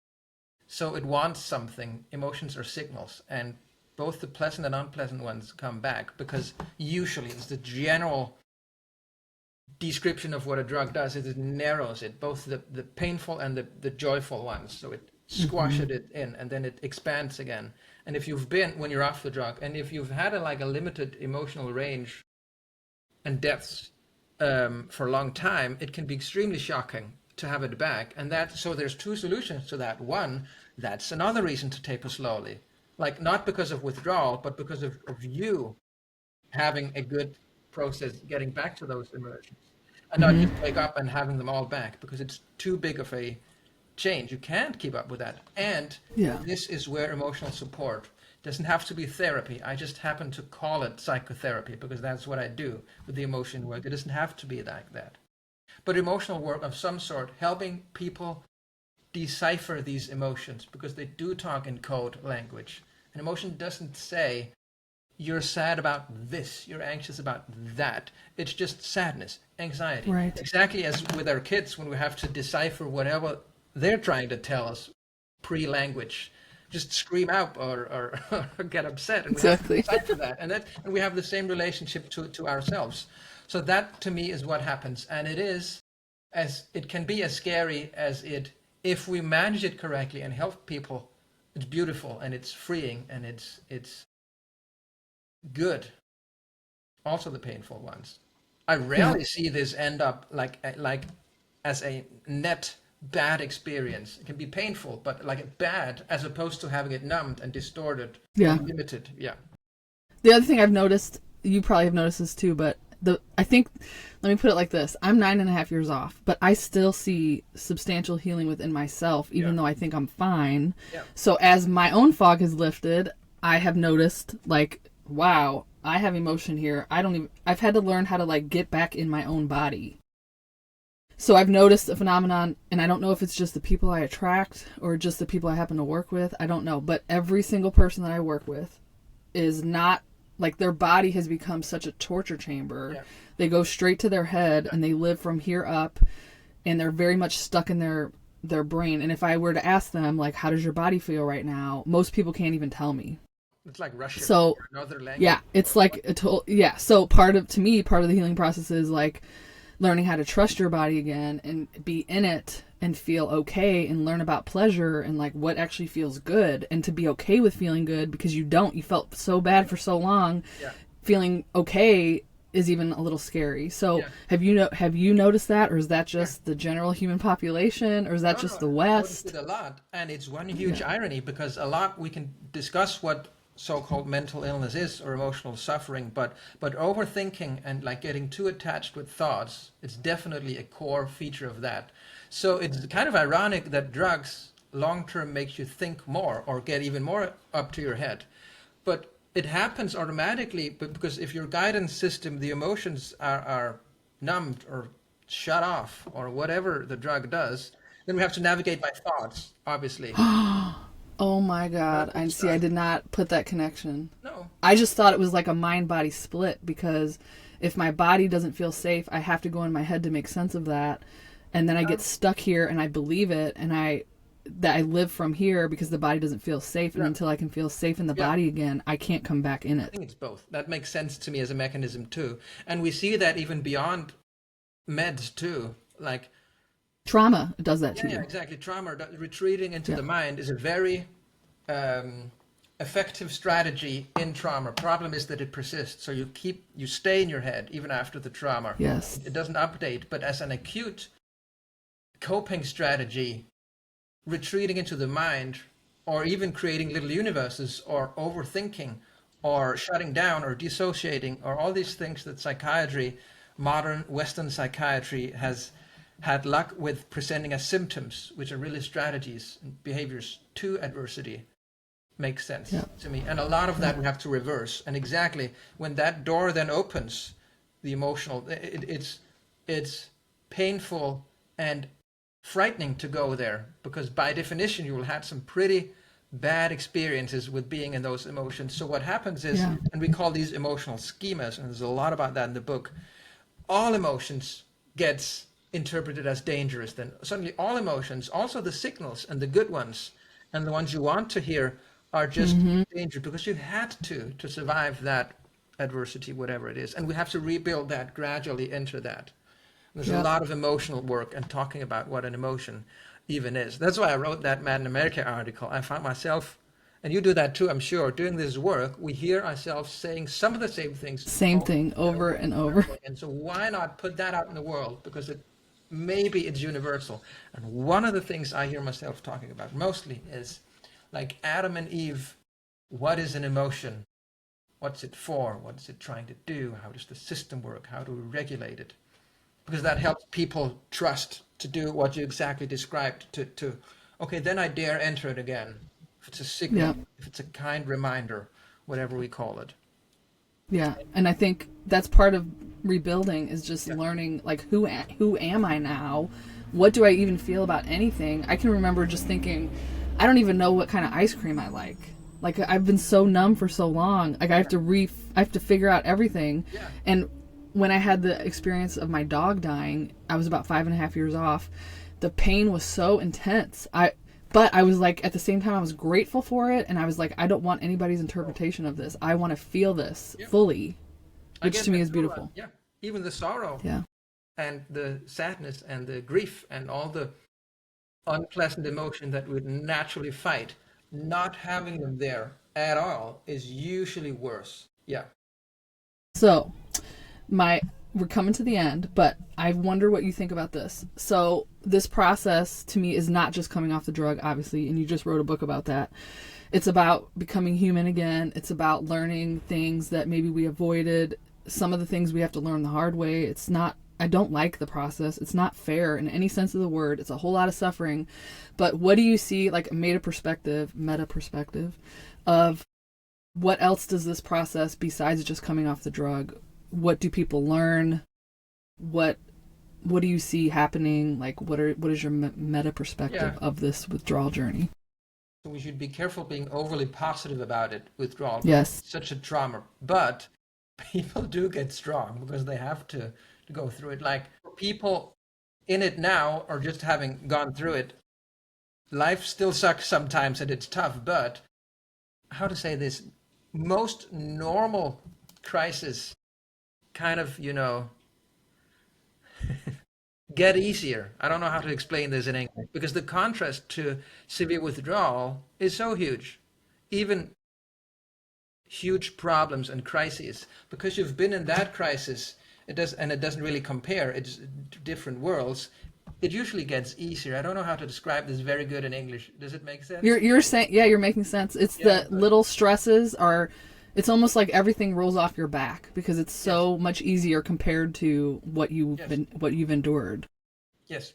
Speaker 2: So it wants something. Emotions are signals, and both the pleasant and unpleasant ones come back, because usually it's the general description of what a drug does is it narrows it, both the painful and the joyful ones. So it squashes it in, and then it expands again. And if you've been, when you're off the drug, and if you've had a limited emotional range and depths for a long time, it can be extremely shocking to have it back. And so there's two solutions to that. One, that's another reason to taper slowly. Like, not because of withdrawal, but because of you having a good process getting back to those emotions, and not just wake up and having them all back, because it's too big of a change. You can't keep up with that. And this is where emotional support doesn't have to be therapy. I just happen to call it psychotherapy because that's what I do with the emotion work. It doesn't have to be like that. But emotional work of some sort, helping people decipher these emotions, because they do talk in code language. An emotion doesn't say, you're sad about this, you're anxious about that. It's just sadness, anxiety.
Speaker 1: Right.
Speaker 2: Exactly as with our kids when we have to decipher whatever they're trying to tell us pre-language. Just scream out or get upset, and we have to decipher that. And we have the same relationship to ourselves. So that, to me, is what happens. And it can be as scary as it, if we manage it correctly and help people. It's beautiful and it's freeing and it's good. also the painful ones. I rarely see this end up like as a net bad experience. It can be painful, but like bad, as opposed to having it numbed and distorted or
Speaker 1: Yeah.
Speaker 2: limited. Yeah.
Speaker 1: The other thing I've noticed, you probably have noticed this too, but I think, let me put it like this: I'm 9.5 years off, but I still see substantial healing within myself, even though I think I'm fine.
Speaker 2: Yeah.
Speaker 1: So as my own fog has lifted, I have noticed, like, wow, I have emotion here. I've had to learn how to, like, get back in my own body. So I've noticed a phenomenon, and I don't know if it's just the people I attract or just the people I happen to work with. I don't know. But every single person that I work with is not, like, their body has become such a torture chamber.
Speaker 2: Yeah.
Speaker 1: They go straight to their head and they live from here up, and they're very much stuck in their brain. And if I were to ask them, like, how does your body feel right now? Most people can't even tell me.
Speaker 2: It's like Russian.
Speaker 1: So,
Speaker 2: or another language.
Speaker 1: yeah, it's like so part of the healing process is like learning how to trust your body again and be in it and feel okay and learn about pleasure and like what actually feels good, and to be okay with feeling good, because you felt so bad for so long.
Speaker 2: Yeah.
Speaker 1: Feeling okay is even a little scary. So
Speaker 2: Yeah.
Speaker 1: have you noticed that, or is that just the general human population, or is that just the
Speaker 2: I
Speaker 1: West?
Speaker 2: noticed it a lot, and it's one huge irony, because a lot we can discuss what so-called mental illness is, or emotional suffering, but overthinking and like getting too attached with thoughts, it's definitely a core feature of that. So it's kind of ironic that drugs long-term makes you think more or get even more up to your head, but it happens automatically. But because if your guidance system, the emotions are numbed or shut off or whatever the drug does, then we have to navigate by thoughts, obviously.
Speaker 1: Oh my God.
Speaker 2: That's
Speaker 1: I did not put that connection.
Speaker 2: No.
Speaker 1: I just thought it was like a mind-body split, because if my body doesn't feel safe, I have to go in my head to make sense of that. And then I get stuck here and I believe it, and that I live from here because the body doesn't feel safe. And until I can feel safe in the body again, I can't come back in
Speaker 2: I
Speaker 1: it.
Speaker 2: think it's both. That makes sense to me as a mechanism too. And we see that even beyond meds too. Like,
Speaker 1: Trauma does that to
Speaker 2: yeah,
Speaker 1: you.
Speaker 2: exactly. Trauma, retreating into the mind is a very effective strategy in trauma. Problem is that it persists. So you stay in your head even after the trauma.
Speaker 1: Yes.
Speaker 2: It doesn't update. But as an acute coping strategy, retreating into the mind, or even creating little universes, or overthinking, or shutting down, or dissociating, or all these things that psychiatry, modern Western psychiatry, has had luck with presenting as symptoms, which are really strategies and behaviors to adversity, makes sense to me. And a lot of that we have to reverse. And exactly when that door then opens, the emotional, it's painful and frightening to go there, because by definition you will have some pretty bad experiences with being in those emotions. So what happens is, and we call these emotional schemas, and there's a lot about that in the book, all emotions gets interpreted as dangerous. Then suddenly all emotions, also the signals and the good ones and the ones you want to hear, are just danger, because you had to survive that adversity, whatever it is. And we have to rebuild that, gradually enter that. There's a lot of emotional work and talking about what an emotion even is. That's why I wrote that Mad in America article. I found myself, and you do that too, I'm sure, doing this work, we hear ourselves saying some of the same things.
Speaker 1: Same thing over and over.
Speaker 2: And so why not put that out in the world? Because maybe it's universal. And one of the things I hear myself talking about mostly is, like Adam and Eve, what is an emotion? What's it for? What is it trying to do? How does the system work? How do we regulate it? Because that helps people trust to do what you exactly described, to okay, then I dare enter it again. If it's a signal, if it's a kind reminder, whatever we call it.
Speaker 1: Yeah, and I think that's part of rebuilding, is just learning, like, who am I now? What do I even feel about anything? I can remember just thinking, I don't even know what kind of ice cream I like. Like, I've been so numb for so long. Like, I have to figure out everything.
Speaker 2: Yeah.
Speaker 1: And when I had the experience of my dog dying, I was about 5.5 years off. The pain was so intense. But I was like, at the same time, I was grateful for it. And I was like, I don't want anybody's interpretation of this. I want to feel this fully, which to me is beautiful.
Speaker 2: Yeah. Even the sorrow.
Speaker 1: Yeah.
Speaker 2: And the sadness and the grief and all the unpleasant emotion that would naturally fight, not having them there at all is usually worse. Yeah.
Speaker 1: So we're coming to the end, but I wonder what you think about this. So this process to me is not just coming off the drug, obviously, and you just wrote a book about that. It's about becoming human again. It's about learning things that maybe we avoided. Some of the things we have to learn the hard way. It's not, I don't like the process. It's not fair in any sense of the word. It's a whole lot of suffering. But what do you see, like a meta perspective of what else does this process besides just coming off the drug? What do people learn? What do you see happening? Like what is your meta perspective of this withdrawal journey?
Speaker 2: So we should be careful being overly positive about it, withdrawal.
Speaker 1: Yes.
Speaker 2: It's such a trauma. But people do get strong because they have to go through it. Like people in it now or just having gone through it, life still sucks sometimes and it's tough, but how to say this, most normal crises kind of, get easier. I don't know how to explain this in English because the contrast to severe withdrawal is so huge. Even huge problems and crises, because you've been in that crisis, it doesn't really compare. It's different worlds. It usually gets easier. I don't know how to describe this very good in English. Does it make sense?
Speaker 1: You're saying, yeah, you're making sense. It's the little stresses are, it's almost like everything rolls off your back because it's so much easier compared to what you've endured.
Speaker 2: Yes.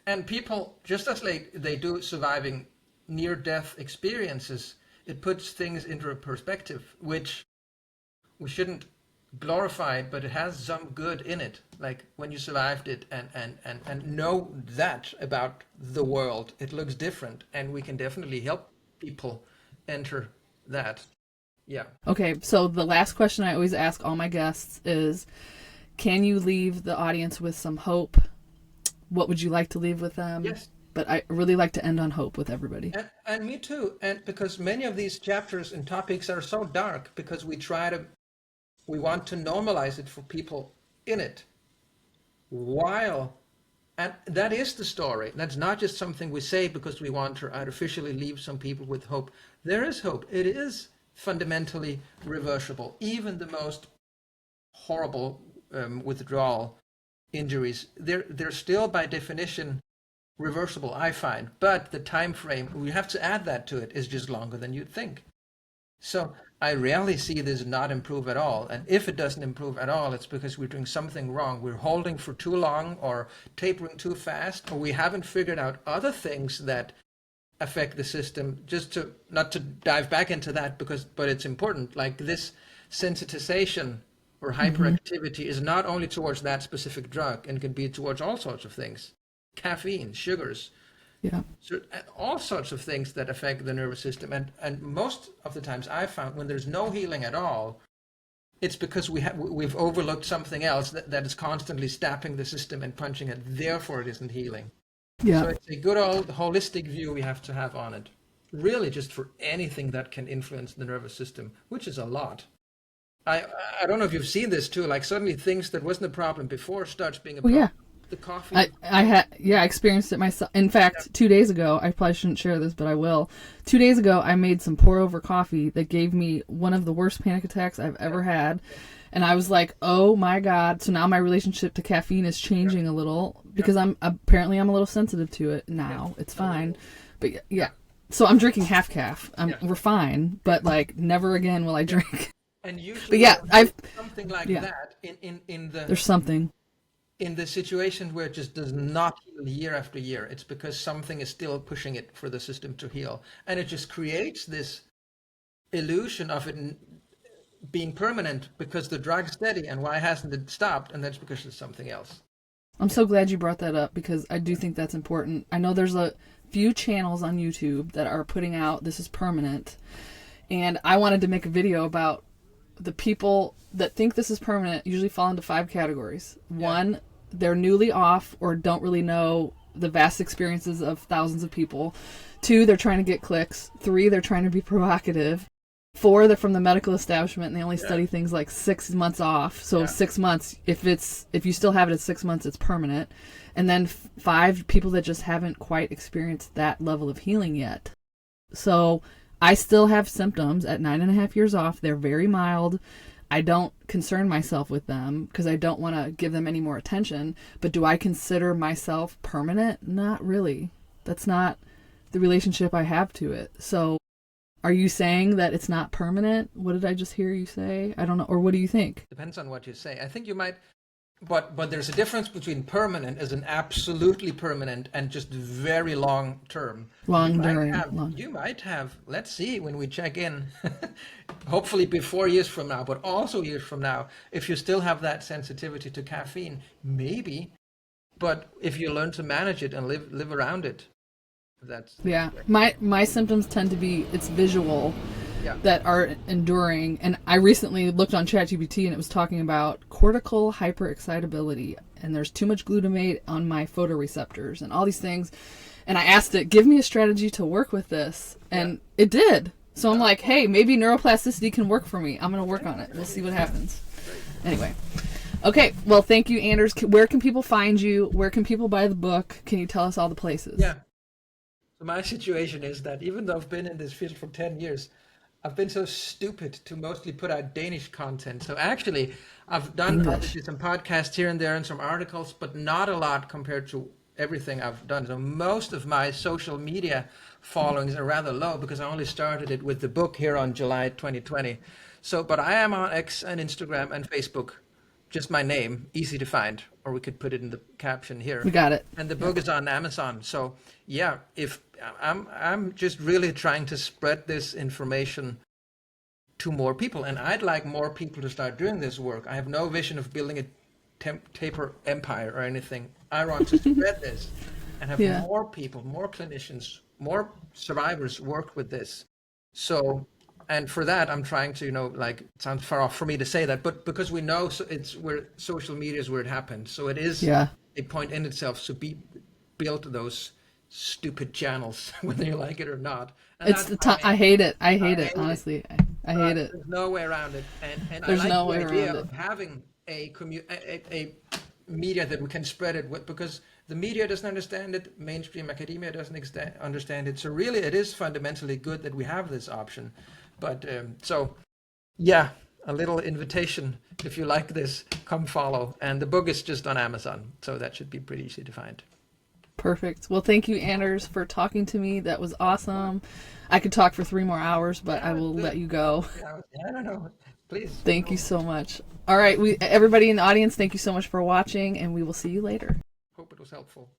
Speaker 2: And people, just as they do surviving near-death experiences, it puts things into a perspective, which we shouldn't glorify, but it has some good in it. Like when you survived it and know that about the world, it looks different, and we can definitely help people enter that. Yeah. Okay,
Speaker 1: so the last question I always ask all my guests is, can you leave the audience with some hope? What would you like to leave with them?
Speaker 2: Yes.
Speaker 1: But I really like to end on hope with everybody.
Speaker 2: And me too. And because many of these chapters and topics are so dark because we want to normalize it for people in it. And that is the story. That's not just something we say because we want to artificially leave some people with hope. There is hope. It is fundamentally reversible. Even the most horrible withdrawal injuries, they're still by definition reversible, I find. But the time frame, we have to add that to it, is just longer than you'd think. So I rarely see this not improve at all. And if it doesn't improve at all, it's because we're doing something wrong. We're holding for too long or tapering too fast, or we haven't figured out other things that affect the system. Just to not to dive back into that, but it's important. Like this sensitization or hyperactivity is not only towards that specific drug, and can be towards all sorts of things. Caffeine, sugars, so all sorts of things that affect the nervous system. And most of the times I've found when there's no healing at all, it's because we've overlooked something else that is constantly stabbing the system and punching it. Therefore, it isn't healing. Yeah. So it's a good old holistic view we have to have on it. Really, just for anything that can influence the nervous system, which is a lot. I don't know if you've seen this too. Like suddenly things that wasn't a problem before starts being a problem. Yeah. The coffee. I experienced it myself. In fact, 2 days ago, I probably shouldn't share this, but I will. 2 days ago, I made some pour over coffee that gave me one of the worst panic attacks I've ever had. And I was like, oh my God. So now my relationship to caffeine is changing a little because I'm a little sensitive to it now. It's fine. But yeah. So I'm drinking half calf. We're fine, but like never again will I drink. And usually,
Speaker 1: but yeah, I've
Speaker 2: something like that in the
Speaker 1: there's something
Speaker 2: in the situation where it just does not heal year after year. It's because something is still pushing it for the system to heal, and it just creates this illusion of it being permanent because the drug's steady. And why hasn't it stopped? And that's because there's something else.
Speaker 1: I'm so glad you brought that up because I do think that's important. I know there's a few channels on YouTube that are putting out this is permanent, and I wanted to make a video about the people that think this is permanent usually fall into 5 categories. One, they're newly off or don't really know the vast experiences of thousands of people. 2, they're trying to get clicks. 3, they're trying to be provocative. 4, they're from the medical establishment and they only study things like 6 months off. So 6 months, if you still have it at 6 months, it's permanent. And then 5, people that just haven't quite experienced that level of healing yet. So I still have symptoms at 9.5 years off. They're very mild. I don't concern myself with them because I don't want to give them any more attention. But do I consider myself permanent? Not really. That's not the relationship I have to it. So are you saying that it's not permanent? What did I just hear you say? I don't know. Or what do you think?
Speaker 2: Depends on what you say. I think you might, but there's a difference between permanent as an absolutely permanent and just very long term. You might have, let's see when we check in, hopefully before years from now, but also years from now, if you still have that sensitivity to caffeine, maybe, but if you learn to manage it and live around it, that's
Speaker 1: yeah. My symptoms tend to be it's visual. Yeah. That are enduring. And I recently looked on ChatGPT and it was talking about cortical hyperexcitability. And there's too much glutamate on my photoreceptors and all these things. And I asked it, give me a strategy to work with this. And it did. So I'm like, hey, maybe neuroplasticity can work for me. I'm going to work on it. We'll see what happens. Anyway. Okay. Well, thank you, Anders. Where can people find you? Where can people buy the book? Can you tell us all the places?
Speaker 2: Yeah. So my situation is that even though I've been in this field for 10 years, I've been so stupid to mostly put out Danish content. So actually, I've done obviously some podcasts here and there and some articles, but not a lot compared to everything I've done. So most of my social media followings are rather low because I only started it with the book here on July 2020. So, but I am on X and Instagram and Facebook, just my name, easy to find, or we could put it in the caption here.
Speaker 1: We got it.
Speaker 2: And the book is on Amazon. So yeah, if I'm just really trying to spread this information to more people, and I'd like more people to start doing this work. I have no vision of building a taper empire or anything. I want to spread this and have more people, more clinicians, more survivors work with this. So, and for that, I'm trying to, it sounds far off for me to say that, but because we know it's where social media is where it happened. So it is a point in itself to build those stupid channels, whether you like it or not. And
Speaker 1: I hate it. I hate it, honestly. I hate it.
Speaker 2: There's no way around it. And
Speaker 1: there's
Speaker 2: I like
Speaker 1: no
Speaker 2: the
Speaker 1: way
Speaker 2: idea
Speaker 1: around
Speaker 2: of having a media that we can spread it with, because the media doesn't understand it, mainstream academia doesn't understand it. So really it is fundamentally good that we have this option. But a little invitation, if you like this, come follow. And the book is just on Amazon, so that should be pretty easy to find.
Speaker 1: Perfect. Well, thank you, Anders, for talking to me. That was awesome. I could talk for 3 more hours, but I will let you go.
Speaker 2: I don't know. Please.
Speaker 1: Thank you so much. All right, everybody in the audience, thank you so much for watching, and we will see you later.
Speaker 2: Hope it was helpful.